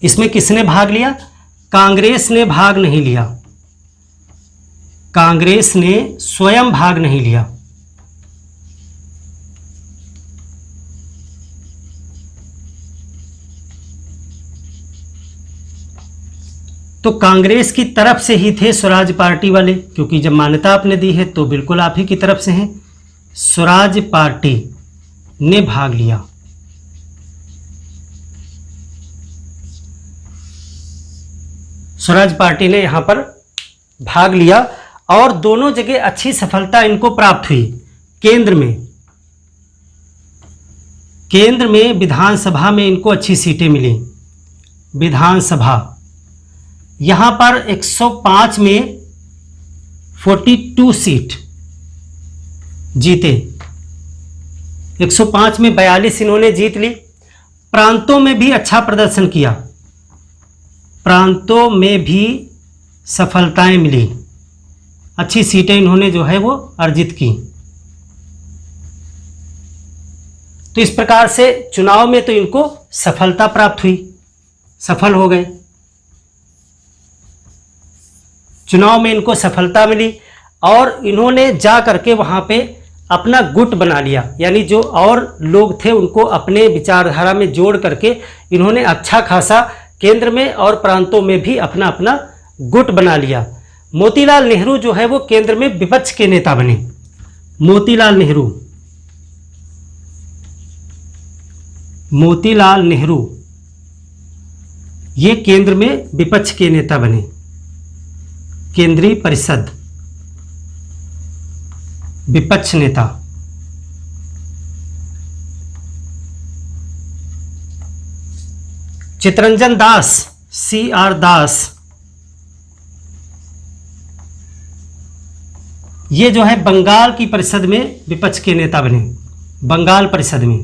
इसमें किसने भाग लिया? कांग्रेस ने भाग नहीं लिया, कांग्रेस ने स्वयं भाग नहीं लिया। तो कांग्रेस की तरफ से ही थे स्वराज पार्टी वाले, क्योंकि जब मान्यता आपने दी है तो बिल्कुल आप ही की तरफ से हैं। स्वराज पार्टी ने भाग लिया। स्वराज पार्टी ने यहां पर भाग लिया और दोनों जगह अच्छी सफलता इनको प्राप्त हुई। केंद्र में विधानसभा में इनको अच्छी सीटें मिली। विधानसभा यहां पर 105 में 42 सीट जीते, 105 में 42 इन्होंने जीत ली। प्रांतों में भी अच्छा प्रदर्शन किया, प्रांतों में भी सफलताएं मिली, अच्छी सीटें इन्होंने जो है वो अर्जित की। तो इस प्रकार से चुनाव में तो इनको सफलता प्राप्त हुई, सफल हो गए। चुनाव में इनको सफलता मिली और इन्होंने जा करके वहां पे अपना गुट बना लिया। यानी जो और लोग थे उनको अपने विचारधारा में जोड़ करके इन्होंने अच्छा खासा केंद्र में और प्रांतों में भी अपना अपना गुट बना लिया। मोतीलाल नेहरू जो है वो केंद्र में विपक्ष के नेता बने। मोतीलाल नेहरू ये केंद्र में विपक्ष के नेता बने, केंद्रीय परिषद विपक्ष नेता। चितरंजन दास, CR दास, ये जो है बंगाल की परिषद में विपक्ष के नेता बने। बंगाल परिषद में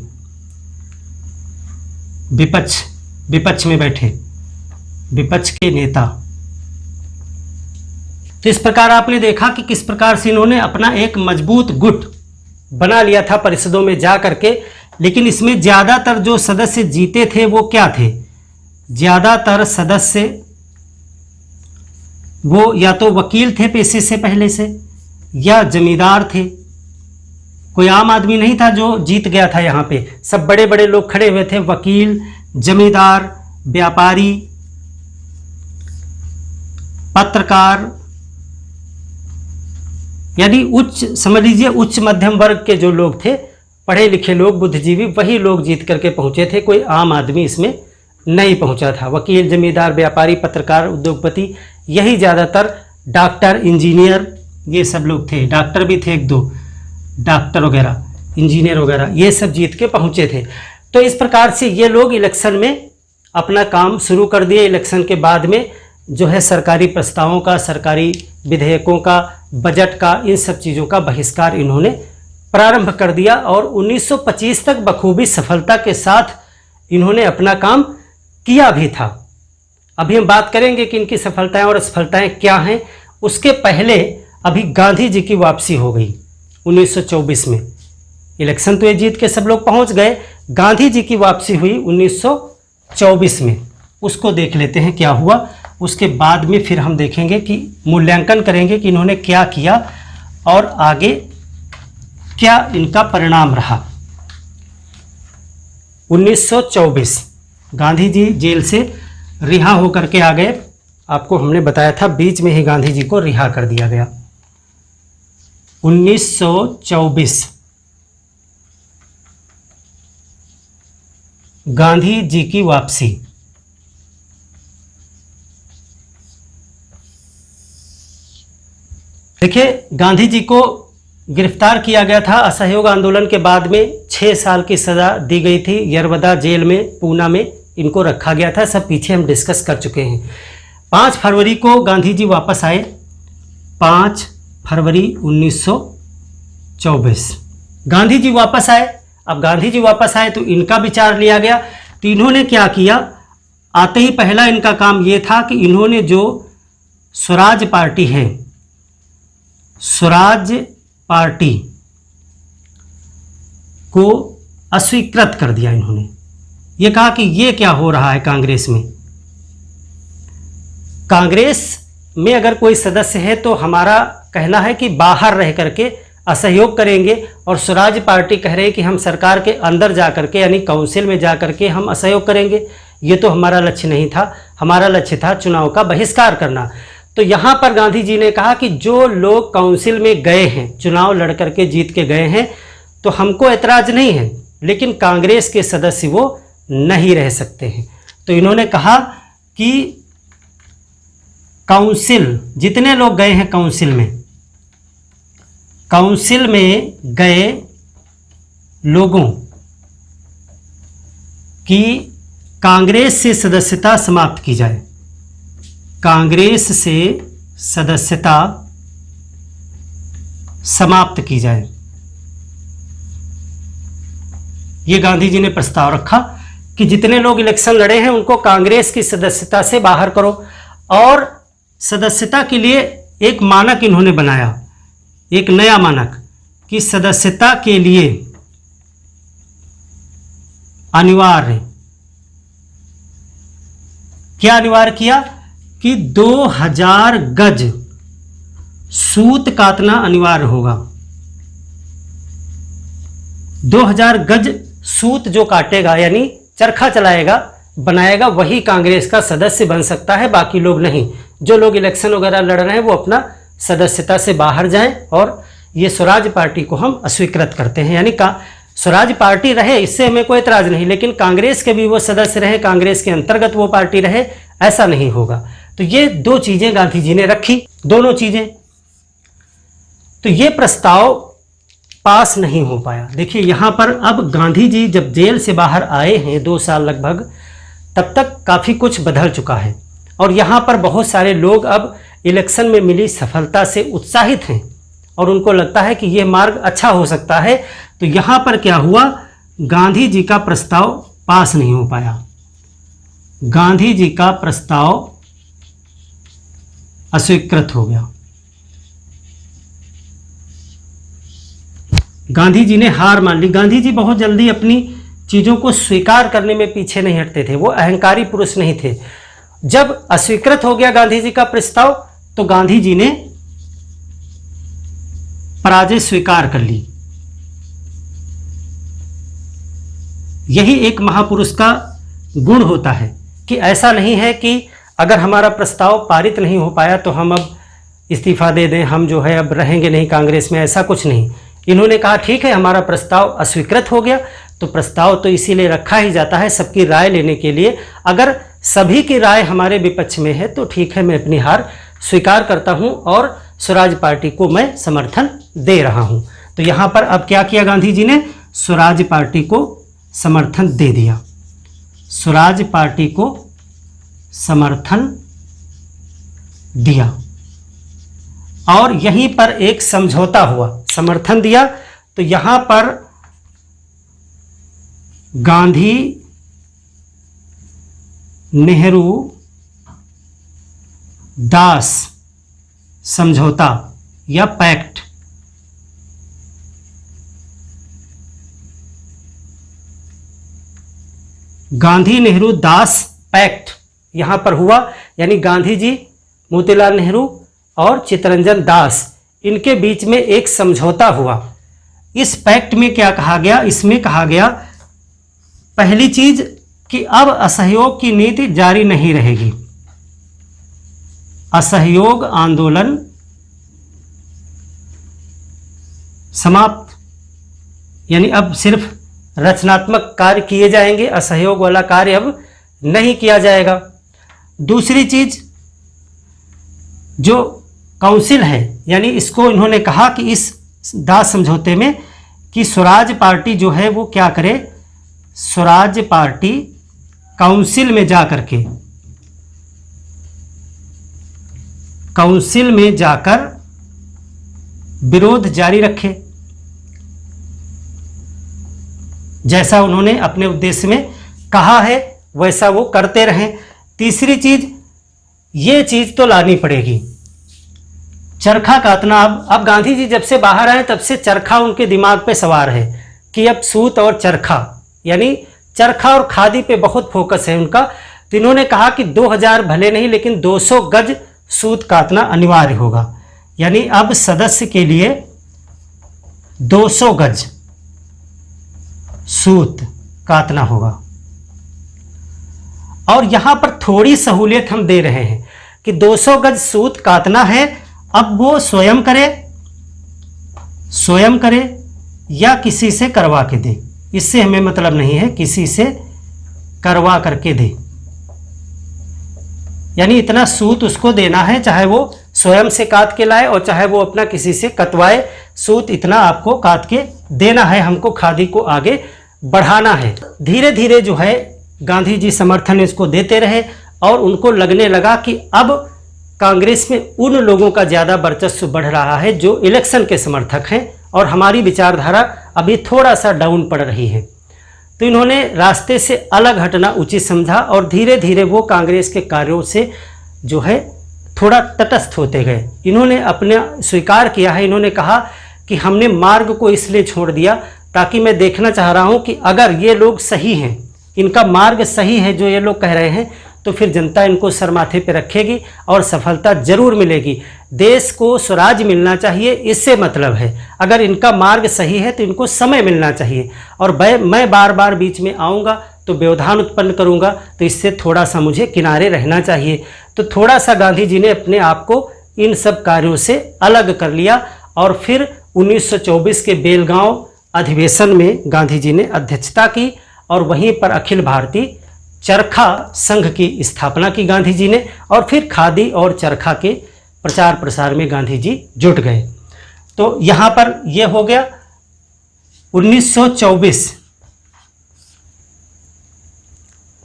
विपक्ष विपक्ष में बैठे, विपक्ष के नेता। तो इस प्रकार आपने देखा कि किस प्रकार से इन्होंने अपना एक मजबूत गुट बना लिया था परिषदों में जा करके। लेकिन इसमें ज़्यादातर जो सदस्य जीते थे वो क्या थे? ज़्यादातर सदस्य वो या तो वकील थे पेशे से पहले से, या जमींदार थे। कोई आम आदमी नहीं था जो जीत गया था। यहाँ पे सब बड़े बड़े लोग खड़े हुए थे, वकील, जमींदार, व्यापारी, पत्रकार, यानी उच्च, समझ लीजिए उच्च मध्यम वर्ग के जो लोग थे, पढ़े लिखे लोग, बुद्धिजीवी, वही लोग जीत करके पहुंचे थे। कोई आम आदमी इसमें नहीं पहुंचा था। वकील, जमींदार, व्यापारी, पत्रकार, उद्योगपति, यही ज़्यादातर, डॉक्टर, इंजीनियर, ये सब लोग थे। डॉक्टर भी थे, एक दो डॉक्टर वगैरह, इंजीनियर वगैरह, ये सब जीत के पहुंचे थे। तो इस प्रकार से ये लोग इलेक्शन में अपना काम शुरू कर दिए। इलेक्शन के बाद में जो है सरकारी प्रस्तावों का, सरकारी विधेयकों का, बजट का, इन सब चीज़ों का बहिष्कार इन्होंने प्रारंभ कर दिया। और 1925 तक बखूबी सफलता के साथ इन्होंने अपना काम किया भी था। अभी हम बात करेंगे कि इनकी सफलताएं और असफलताएं क्या हैं। उसके पहले अभी गांधी जी की वापसी हो गई 1924 में। इलेक्शन तो ये जीत के सब लोग पहुंच गए, गांधी जी की वापसी हुई 1924 में। उसको देख लेते हैं क्या हुआ। उसके बाद में फिर हम देखेंगे कि मूल्यांकन करेंगे कि इन्होंने क्या किया और आगे क्या इनका परिणाम रहा। 1924 गांधी जी जेल से रिहा होकर के आ गए। आपको हमने बताया था बीच में ही गांधी जी को रिहा कर दिया गया। 1924 गांधी जी की वापसी। देखिए, गांधी जी को गिरफ्तार किया गया था। असहयोग आंदोलन के बाद में 6 साल की सज़ा दी गई थी। यरवदा जेल में, पूना में इनको रखा गया था। सब पीछे हम डिस्कस कर चुके हैं। 5 फरवरी को गांधी जी वापस आए। 5 फरवरी 1924 गांधी जी वापस आए। अब गांधी जी वापस आए तो इनका विचार लिया गया। तो इन्होंने क्या किया, आते ही पहला इनका काम ये था कि इन्होंने जो स्वराज पार्टी है, स्वराज पार्टी को अस्वीकृत कर दिया। इन्होंने ये कहा कि ये क्या हो रहा है कांग्रेस में। कांग्रेस में अगर कोई सदस्य है तो हमारा कहना है कि बाहर रह करके असहयोग करेंगे, और स्वराज पार्टी कह रहे हैं कि हम सरकार के अंदर जा करके, यानी काउंसिल में जा करके हम असहयोग करेंगे। ये तो हमारा लक्ष्य नहीं था। हमारा लक्ष्य था चुनाव का बहिष्कार करना। तो यहाँ पर गांधी जी ने कहा कि जो लोग काउंसिल में गए हैं, चुनाव लड़ करके जीत के गए हैं, तो हमको ऐतराज़ नहीं है, लेकिन कांग्रेस के सदस्य वो नहीं रह सकते हैं। तो इन्होंने कहा कि काउंसिल, जितने लोग गए हैं काउंसिल में गए लोगों की कांग्रेस से सदस्यता समाप्त की जाए। कांग्रेस से सदस्यता समाप्त की जाए। ये गांधी जी ने प्रस्ताव रखा कि जितने लोग इलेक्शन लड़े हैं उनको कांग्रेस की सदस्यता से बाहर करो। और सदस्यता के लिए एक मानक इन्होंने बनाया, एक नया मानक, कि सदस्यता के लिए अनिवार्य, क्या अनिवार्य किया कि 2000 गज सूत काटना अनिवार्य होगा। 2000 गज सूत जो काटेगा, यानी चरखा चलाएगा, बनाएगा, वही कांग्रेस का सदस्य बन सकता है, बाकी लोग नहीं। जो लोग इलेक्शन वगैरह लड़ रहे हैं वो अपना सदस्यता से बाहर जाएं। और ये स्वराज पार्टी को हम अस्वीकृत करते हैं, यानी स्वराज पार्टी रहे, इससे हमें कोई एतराज नहीं, लेकिन कांग्रेस के भी वो सदस्य रहे, कांग्रेस के अंतर्गत वो पार्टी रहे, ऐसा नहीं होगा। तो ये 2 चीज़ें गांधी जी ने रखी, दोनों चीज़ें। तो ये प्रस्ताव पास नहीं हो पाया। देखिए यहाँ पर अब गांधी जी जब जेल से बाहर आए हैं 2 साल लगभग, तब तक काफ़ी कुछ बदल चुका है। और यहाँ पर बहुत सारे लोग अब इलेक्शन में मिली सफलता से उत्साहित हैं और उनको लगता है कि यह मार्ग अच्छा हो सकता है। तो यहाँ पर क्या हुआ, गांधी जी का प्रस्ताव पास नहीं हो पाया। गांधी जी का प्रस्ताव अस्वीकृत हो गया। गांधी जी ने हार मान ली। गांधी जी बहुत जल्दी अपनी चीज़ों को स्वीकार करने में पीछे नहीं हटते थे, वो अहंकारी पुरुष नहीं थे। जब अस्वीकृत हो गया गांधी जी का प्रस्ताव तो गांधी जी ने पराजय स्वीकार कर ली। यही एक महापुरुष का गुण होता है कि ऐसा नहीं है कि अगर हमारा प्रस्ताव पारित नहीं हो पाया तो हम अब इस्तीफा दे दें, हम जो है अब रहेंगे नहीं कांग्रेस में, ऐसा कुछ नहीं। इन्होंने कहा ठीक है हमारा प्रस्ताव अस्वीकृत हो गया, तो प्रस्ताव तो इसीलिए रखा ही जाता है सबकी राय लेने के लिए। अगर सभी की राय हमारे विपक्ष में है तो ठीक है, मैं अपनी हार स्वीकार करता हूं और स्वराज पार्टी को मैं समर्थन दे रहा हूं। तो यहां पर अब क्या किया गांधी जी ने, स्वराज पार्टी को समर्थन दे दिया। स्वराज पार्टी को समर्थन दिया और यहीं पर एक समझौता हुआ। समर्थन दिया तो यहां पर गांधी नेहरू दास समझौता या पैक्ट, गांधी नेहरू दास पैक्ट यहां पर हुआ। यानी गांधी जी, मोतीलाल नेहरू और चित्तरंजन दास, इनके बीच में एक समझौता हुआ। इस पैक्ट में क्या कहा गया, इसमें कहा गया पहली चीज कि अब असहयोग की नीति जारी नहीं रहेगी। असहयोग आंदोलन समाप्त, यानी अब सिर्फ रचनात्मक कार्य किए जाएंगे, असहयोग वाला कार्य अब नहीं किया जाएगा। दूसरी चीज जो काउंसिल है, यानी इसको इन्होंने कहा कि इस दास समझौते में कि स्वराज पार्टी जो है वो क्या करे, स्वराज पार्टी काउंसिल में जाकर के, काउंसिल में जाकर विरोध जारी रखे, जैसा उन्होंने अपने उद्देश्य में कहा है वैसा वो करते रहें। तीसरी चीज, ये चीज तो लानी पड़ेगी, चरखा कातना। अब गांधी जी जब से बाहर आए तब से चरखा उनके दिमाग पे सवार है कि अब सूत और चरखा, यानी चरखा और खादी पे बहुत फोकस है उनका। तो इन्होंने कहा कि 2000 भले नहीं लेकिन 200 गज सूत काटना अनिवार्य होगा। यानी अब सदस्य के लिए 200 गज सूत काटना होगा। और यहां पर थोड़ी सहूलियत हम दे रहे हैं कि 200 गज सूत काटना है, अब वो स्वयं करे या किसी से करवा के दे, इससे हमें मतलब नहीं है, किसी से करवा करके दे। यानी इतना सूत उसको देना है, चाहे वो स्वयं से काट के लाए और चाहे वो अपना किसी से कटवाए, सूत इतना आपको काट के देना है, हमको खादी को आगे बढ़ाना है। धीरे धीरे जो है गांधी जी समर्थन इसको देते रहे और उनको लगने लगा कि अब कांग्रेस में उन लोगों का ज़्यादा वर्चस्व बढ़ रहा है जो इलेक्शन के समर्थक हैं और हमारी विचारधारा अभी थोड़ा सा डाउन पड़ रही है। तो इन्होंने रास्ते से अलग हटना उचित समझा और धीरे धीरे वो कांग्रेस के कार्यों से जो है थोड़ा तटस्थ होते गए। इन्होंने अपने स्वीकार किया है, इन्होंने कहा कि हमने मार्ग को इसलिए छोड़ दिया ताकि मैं देखना चाह रहा हूँ कि अगर ये लोग सही हैं, इनका मार्ग सही है जो ये लोग कह रहे हैं, तो फिर जनता इनको सर माथे पे रखेगी और सफलता जरूर मिलेगी। देश को स्वराज मिलना चाहिए, इससे मतलब है। अगर इनका मार्ग सही है तो इनको समय मिलना चाहिए और मैं बार बार बीच में आऊँगा तो व्यवधान उत्पन्न करूँगा, तो इससे थोड़ा सा मुझे किनारे रहना चाहिए। तो थोड़ा सा गांधी जी ने अपने आप को इन सब कार्यों से अलग कर लिया और फिर 1924 के बेलगांव अधिवेशन में गांधी जी ने अध्यक्षता की और वहीं पर अखिल भारतीय चरखा संघ की स्थापना की गांधी जी ने और फिर खादी और चरखा के प्रचार प्रसार में गांधी जी जुट गए। तो यहाँ पर यह हो गया 1924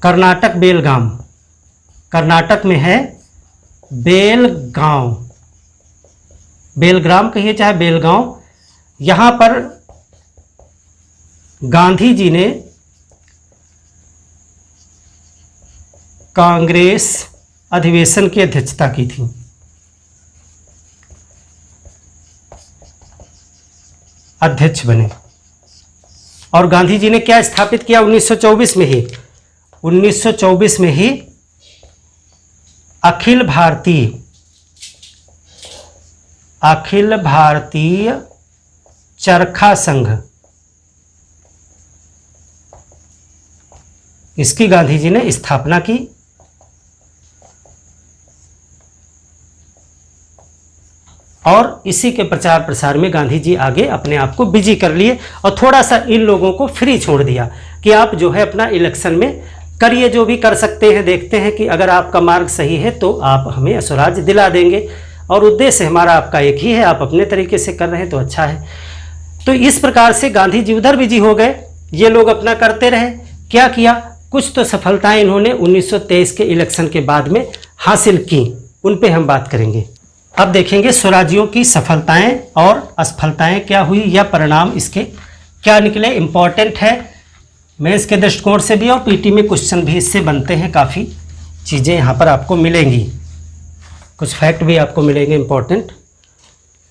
कर्नाटक बेलगाम, कर्नाटक में है बेलगांव, बेलग्राम कहिए चाहे बेलगांव। यहाँ पर गांधी जी ने कांग्रेस अधिवेशन की अध्यक्षता की थी। अध्यक्ष बने। और गांधी जी ने क्या स्थापित किया 1924 में ही? 1924 में ही अखिल भारतीय चरखा संघ, इसकी गांधी जी ने स्थापना की। और इसी के प्रचार प्रसार में गांधी जी आगे अपने आप को बिजी कर लिए और थोड़ा सा इन लोगों को फ्री छोड़ दिया कि आप जो है अपना इलेक्शन में करिए, जो भी कर सकते हैं, देखते हैं कि अगर आपका मार्ग सही है तो आप हमें स्वराज दिला देंगे और उद्देश्य हमारा आपका एक ही है, आप अपने तरीके से कर रहे हैं तो अच्छा है। तो इस प्रकार से गांधी जी उधर बिजी हो गए, ये लोग अपना करते रहे। क्या किया? कुछ तो सफलताएं इन्होंने 1923 के इलेक्शन के बाद में हासिल की, उन पे हम बात करेंगे। अब देखेंगे स्वराजियों की सफलताएं और असफलताएं क्या हुई या परिणाम इसके क्या निकले। इम्पॉर्टेंट है मेंस के दृष्टिकोण से भी और पीटी में क्वेश्चन भी इससे बनते हैं। काफ़ी चीज़ें यहाँ पर आपको मिलेंगी, कुछ फैक्ट भी आपको मिलेंगे इम्पॉर्टेंट।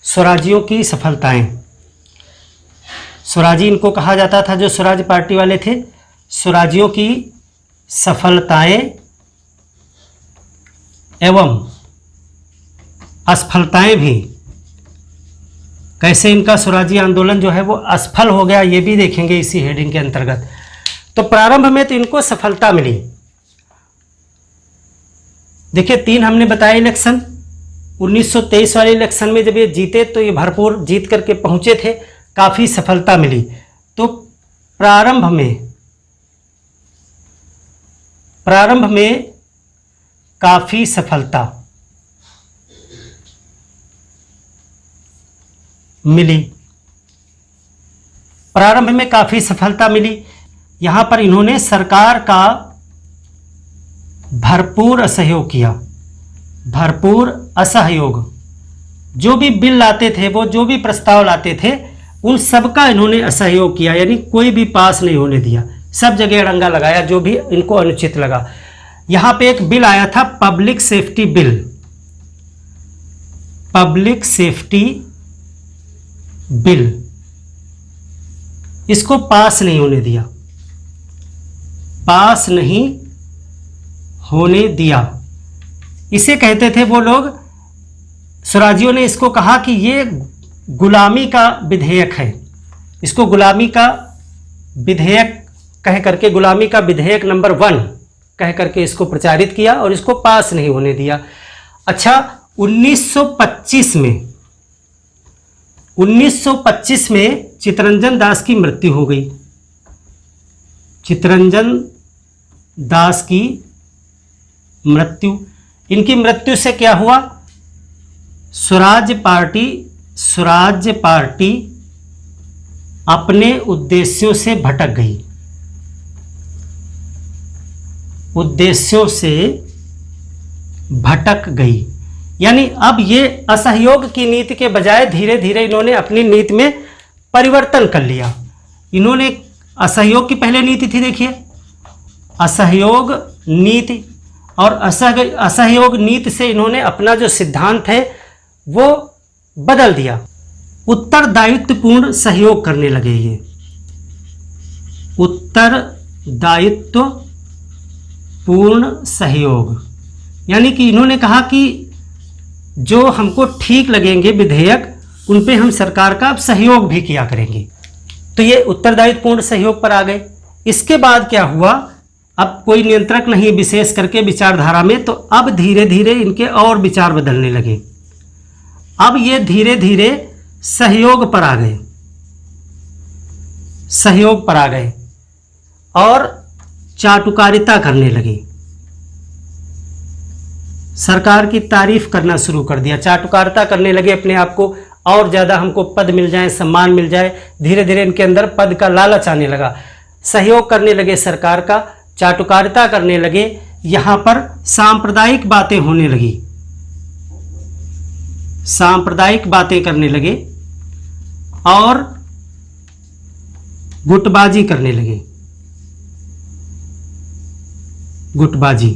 स्वराजियों की सफलताएं, स्वराजी इनको कहा जाता था जो स्वराज पार्टी वाले थे। स्वराजियों की सफलताएं एवं असफलताएं भी, कैसे इनका स्वराजी आंदोलन जो है वो असफल हो गया, ये भी देखेंगे इसी हेडिंग के अंतर्गत। तो प्रारंभ में तो इनको सफलता मिली। देखिए 3 हमने बताया इलेक्शन, 1923 वाले इलेक्शन में जब ये जीते तो ये भरपूर जीत करके पहुंचे थे, काफ़ी सफलता मिली। तो प्रारंभ में काफ़ी सफलता मिली। प्रारंभ में काफ़ी सफलता मिली। यहाँ पर इन्होंने सरकार का भरपूर असहयोग किया। भरपूर असहयोग, जो भी बिल लाते थे, वो जो भी प्रस्ताव लाते थे, उन सबका इन्होंने असहयोग किया, यानी कोई भी पास नहीं होने दिया, सब जगह अड़ंगा लगाया जो भी इनको अनुचित लगा। यहाँ पे एक बिल आया था public safety bill, public safety bill, इसको पास नहीं होने दिया, पास नहीं होने दिया। इसे कहते थे वो लोग, स्वराजियों ने इसको कहा कि ये गुलामी का विधेयक है, इसको गुलामी का विधेयक कह करके, गुलामी का विधेयक नंबर 1 कह करके इसको प्रचारित किया और इसको पास नहीं होने दिया। अच्छा 1925 में चित्तरंजन दास की मृत्यु हो गई। चित्तरंजन दास की मृत्यु, इनकी मृत्यु से क्या हुआ? स्वराज पार्टी अपने उद्देश्यों से भटक गई, उद्देश्यों से भटक गई। यानी अब ये असहयोग की नीति के बजाय धीरे धीरे इन्होंने अपनी नीति में परिवर्तन कर लिया। इन्होंने असहयोग की पहले नीति थी, देखिए असहयोग नीति, और असहयोग नीति से इन्होंने अपना जो सिद्धांत है वो बदल दिया। उत्तरदायित्वपूर्ण सहयोग करने लगे। ये उत्तरदायित्वपूर्ण सहयोग, यानी कि इन्होंने कहा कि जो हमको ठीक लगेंगे विधेयक, उन पे हम सरकार का अब सहयोग भी किया करेंगे। तो ये उत्तरदायित्वपूर्ण सहयोग पर आ गए। इसके बाद क्या हुआ? अब कोई नियंत्रक नहीं विशेष करके विचारधारा में, तो अब धीरे धीरे इनके और विचार बदलने लगे। अब ये धीरे धीरे सहयोग पर आ गए, सहयोग पर आ गए और चाटुकारिता करने लगे, सरकार की तारीफ करना शुरू कर दिया, चाटुकारिता करने लगे अपने आप को, और ज़्यादा हमको पद मिल जाए, सम्मान मिल जाए। धीरे धीरे इनके अंदर पद का लालच आने लगा, सहयोग करने लगे सरकार का, चाटुकारिता करने लगे। यहाँ पर सांप्रदायिक बातें होने लगी, सांप्रदायिक बातें करने लगे और गुटबाजी करने लगे, गुटबाजी।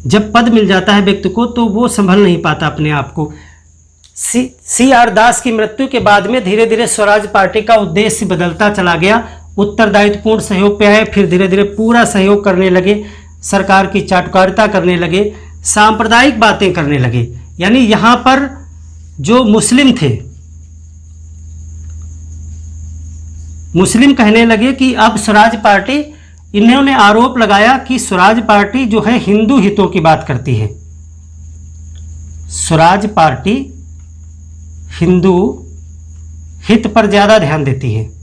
जब पद मिल जाता है व्यक्ति को तो वो संभल नहीं पाता अपने आप को। सी आर दास की मृत्यु के बाद में धीरे धीरे स्वराज पार्टी का उद्देश्य बदलता चला गया। उत्तरदायित्वपूर्ण सहयोग पे आए, फिर धीरे धीरे पूरा सहयोग करने लगे, सरकार की चाटुकारिता करने लगे, सांप्रदायिक बातें करने लगे। यानी यहाँ पर जो मुस्लिम थे, मुस्लिम कहने लगे कि अब स्वराज पार्टी, इन्होंने आरोप लगाया कि स्वराज पार्टी जो है हिंदू हितों की बात करती है। स्वराज पार्टी हिंदू हित पर ज़्यादा ध्यान देती है,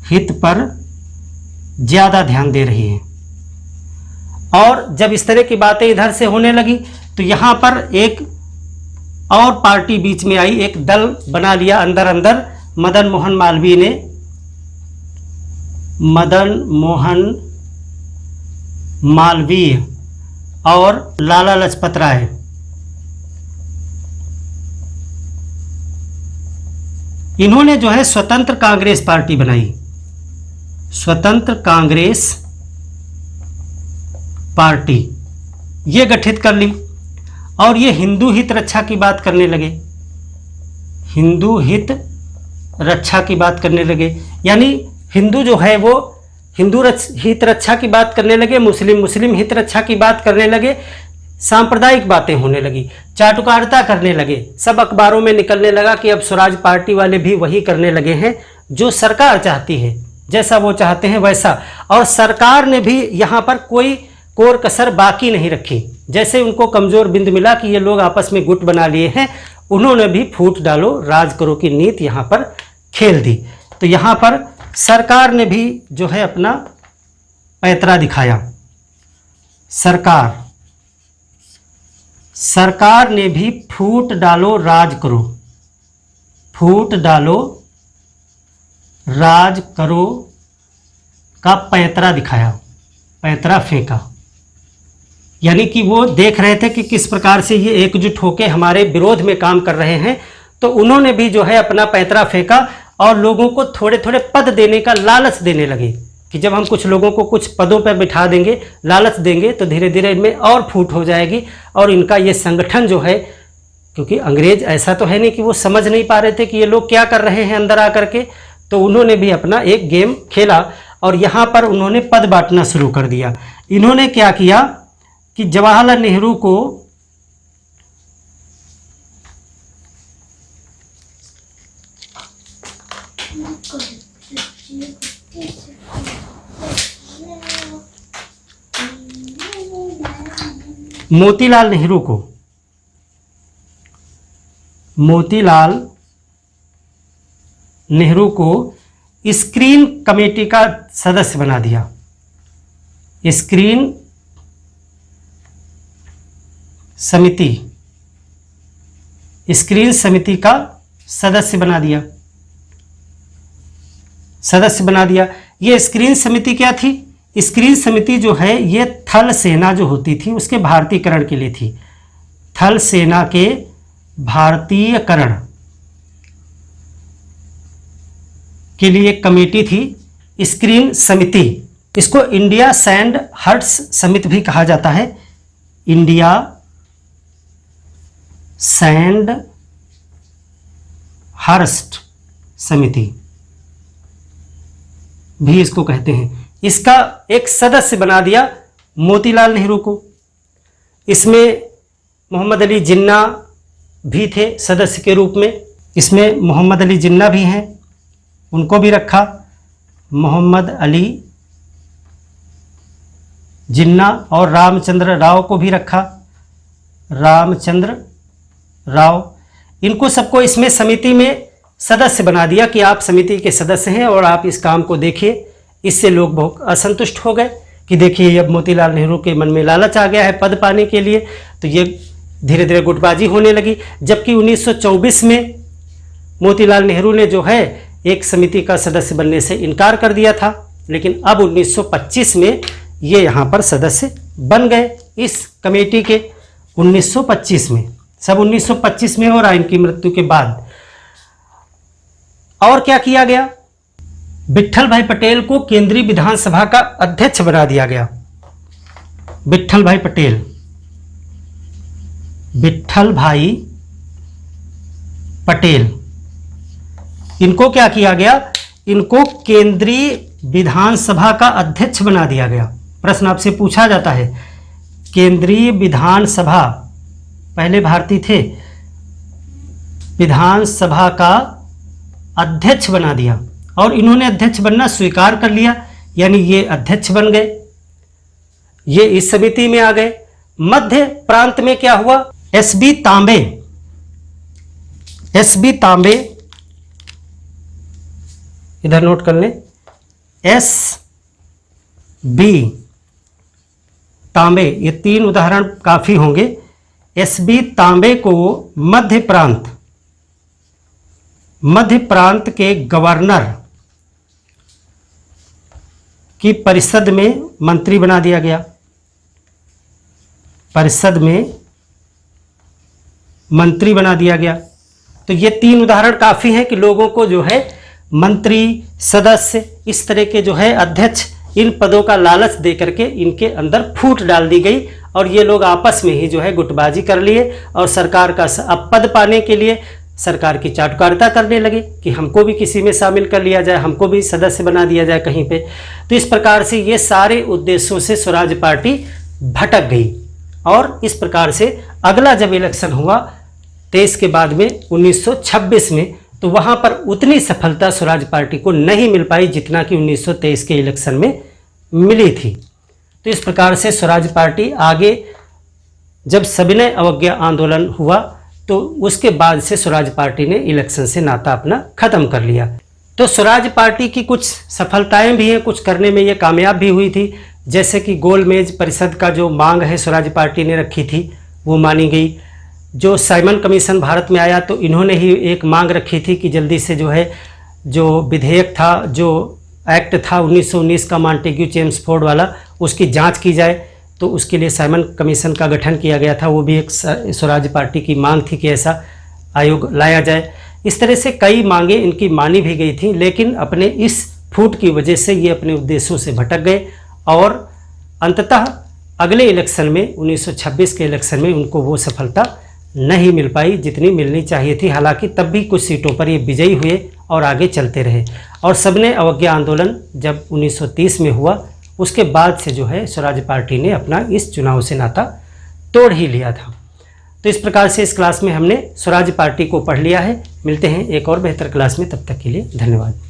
हित पर ज़्यादा ध्यान दे रही है। और जब इस तरह की बातें इधर से होने लगी तो यहाँ पर एक और पार्टी बीच में आई, एक दल बना लिया अंदर अंदर। मदन मोहन मालवीय ने, मदन मोहन मालवीय और लाला लाजपत राय, इन्होंने जो है स्वतंत्र कांग्रेस पार्टी बनाई। स्वतंत्र कांग्रेस पार्टी ये गठित कर ली और ये हिंदू हित रक्षा की बात करने लगे, हिंदू हित रक्षा की बात करने लगे। यानी हिंदू जो है वो हिंदू हित रक्षा की बात करने लगे, मुस्लिम मुस्लिम हित रक्षा की बात करने लगे, सांप्रदायिक बातें होने लगी, चाटुकारिता करने लगे। सब अखबारों में निकलने लगा कि अब स्वराज पार्टी वाले भी वही करने लगे हैं जो सरकार चाहती है, जैसा वो चाहते हैं वैसा। और सरकार ने भी यहाँ पर कोई कोर कसर बाकी नहीं रखी। जैसे उनको कमज़ोर बिंद मिला कि ये लोग आपस में गुट बना लिए हैं, उन्होंने भी फूट डालो राज करो की नीति यहाँ पर खेल दी। तो यहाँ पर सरकार ने भी जो है अपना पैतरा दिखाया। सरकार ने भी फूट डालो राज करो, फूट डालो राज करो का पैतरा दिखाया, पैतरा फेंका। यानी कि वो देख रहे थे कि किस प्रकार से ये एकजुट होकर हमारे विरोध में काम कर रहे हैं, तो उन्होंने भी जो है अपना पैतरा फेंका और लोगों को थोड़े थोड़े पद देने का लालच देने लगे कि जब हम कुछ लोगों को कुछ पदों पर बिठा देंगे, लालच देंगे, तो धीरे धीरे इनमें और फूट हो जाएगी। और इनका ये संगठन जो है, क्योंकि अंग्रेज ऐसा तो है नहीं कि वो समझ नहीं पा रहे थे कि ये लोग क्या कर रहे हैं अंदर आकर के, तो उन्होंने भी अपना एक गेम खेला और यहाँ पर उन्होंने पद बांटना शुरू कर दिया। इन्होंने क्या किया कि जवाहरलाल नेहरू को मोतीलाल नेहरू को स्क्रीन कमेटी का सदस्य बना दिया। स्क्रीन समिति का सदस्य बना दिया। ये स्क्रीन समिति क्या थी? स्क्रीन समिति जो है ये थल सेना जो होती थी उसके भारतीयकरण के लिए थी। थल सेना के भारतीयकरण के लिए एक कमेटी थी स्क्रीन समिति। इसको इंडिया सैंड हर्ट्स समिति भी कहा जाता है। इंडिया सैंड हर्स्ट समिति भी इसको कहते हैं। इसका एक सदस्य बना दिया मोतीलाल नेहरू को। इसमें मोहम्मद अली जिन्ना भी थे सदस्य के रूप में। इसमें मोहम्मद अली जिन्ना भी हैं, उनको भी रखा। मोहम्मद अली जिन्ना और रामचंद्र राव को भी रखा। रामचंद्र राव, इनको सबको इसमें समिति में सदस्य बना दिया कि आप समिति के सदस्य हैं और आप इस काम को देखिए। इससे लोग बहुत असंतुष्ट हो गए कि देखिए अब मोतीलाल नेहरू के मन में लालच आ गया है पद पाने के लिए, तो ये धीरे धीरे गुटबाजी होने लगी। जबकि 1924 में मोतीलाल नेहरू ने जो है एक समिति का सदस्य बनने से इनकार कर दिया था, लेकिन अब 1925 में ये यहाँ पर सदस्य बन गए इस कमेटी के। 1925 में, सब 1925 में हो रहा इनकी मृत्यु के बाद। और क्या किया गया? विट्ठल भाई पटेल को केंद्रीय विधानसभा का अध्यक्ष बना दिया गया। विट्ठल भाई पटेल विट्ठल भाई पटेल, इनको क्या किया गया, इनको केंद्रीय विधानसभा का अध्यक्ष बना दिया गया। प्रश्न आपसे पूछा जाता है, केंद्रीय विधानसभा, पहले भारतीय थे, विधानसभा का अध्यक्ष बना दिया और इन्होंने अध्यक्ष बनना स्वीकार कर लिया, यानी ये अध्यक्ष बन गए, ये इस समिति में आ गए। मध्य प्रांत में क्या हुआ, एसबी तांबे, एसबी तांबे, इधर नोट कर लें, एस बी तांबे, ये 3 उदाहरण काफी होंगे। एसबी तांबे को मध्य प्रांत के गवर्नर की परिषद में मंत्री बना दिया गया, परिषद में मंत्री बना दिया गया। तो ये 3 उदाहरण काफी हैं कि लोगों को जो है मंत्री, सदस्य, इस तरह के जो है अध्यक्ष, इन पदों का लालच दे करके इनके अंदर फूट डाल दी गई और ये लोग आपस में ही जो है गुटबाजी कर लिए और सरकार का अब पद पाने के लिए सरकार की चाटुकारिता करने लगे कि हमको भी किसी में शामिल कर लिया जाए, हमको भी सदस्य बना दिया जाए कहीं पे। तो इस प्रकार से ये सारे उद्देश्यों से स्वराज पार्टी भटक गई और इस प्रकार से अगला जब इलेक्शन हुआ 23 के बाद में 1926 में, तो वहाँ पर उतनी सफलता स्वराज पार्टी को नहीं मिल पाई जितना कि 1923 के इलेक्शन में मिली थी। तो इस प्रकार से स्वराज पार्टी आगे जब सविनय अवज्ञा आंदोलन हुआ तो उसके बाद से स्वराज पार्टी ने इलेक्शन से नाता अपना ख़त्म कर लिया। तो स्वराज पार्टी की कुछ सफलताएं भी हैं, कुछ करने में ये कामयाब भी हुई थी, जैसे कि गोलमेज परिषद का जो मांग है स्वराज पार्टी ने रखी थी वो मानी गई। जो साइमन कमीशन भारत में आया तो इन्होंने ही एक मांग रखी थी कि जल्दी से जो है जो विधेयक था, जो एक्ट था 1919 का मॉन्टेग्यू चेम्सफोर्ड वाला, उसकी जांच की जाए। तो उसके लिए साइमन कमीशन का गठन किया गया था, वो भी एक स्वराज पार्टी की मांग थी कि ऐसा आयोग लाया जाए। इस तरह से कई मांगें इनकी मानी भी गई थी, लेकिन अपने इस फूट की वजह से ये अपने उद्देश्यों से भटक गए और अंततः अगले इलेक्शन में 1926 के इलेक्शन में उनको वो सफलता नहीं मिल पाई जितनी मिलनी चाहिए थी। हालांकि तब भी कुछ सीटों पर ये विजयी हुए और आगे चलते रहे। और सविनय अवज्ञा आंदोलन जब 1930 में हुआ उसके बाद से जो है स्वराज पार्टी ने अपना इस चुनाव से नाता तोड़ ही लिया था। तो इस प्रकार से इस क्लास में हमने स्वराज पार्टी को पढ़ लिया है। मिलते हैं एक और बेहतर क्लास में, तब तक के लिए धन्यवाद।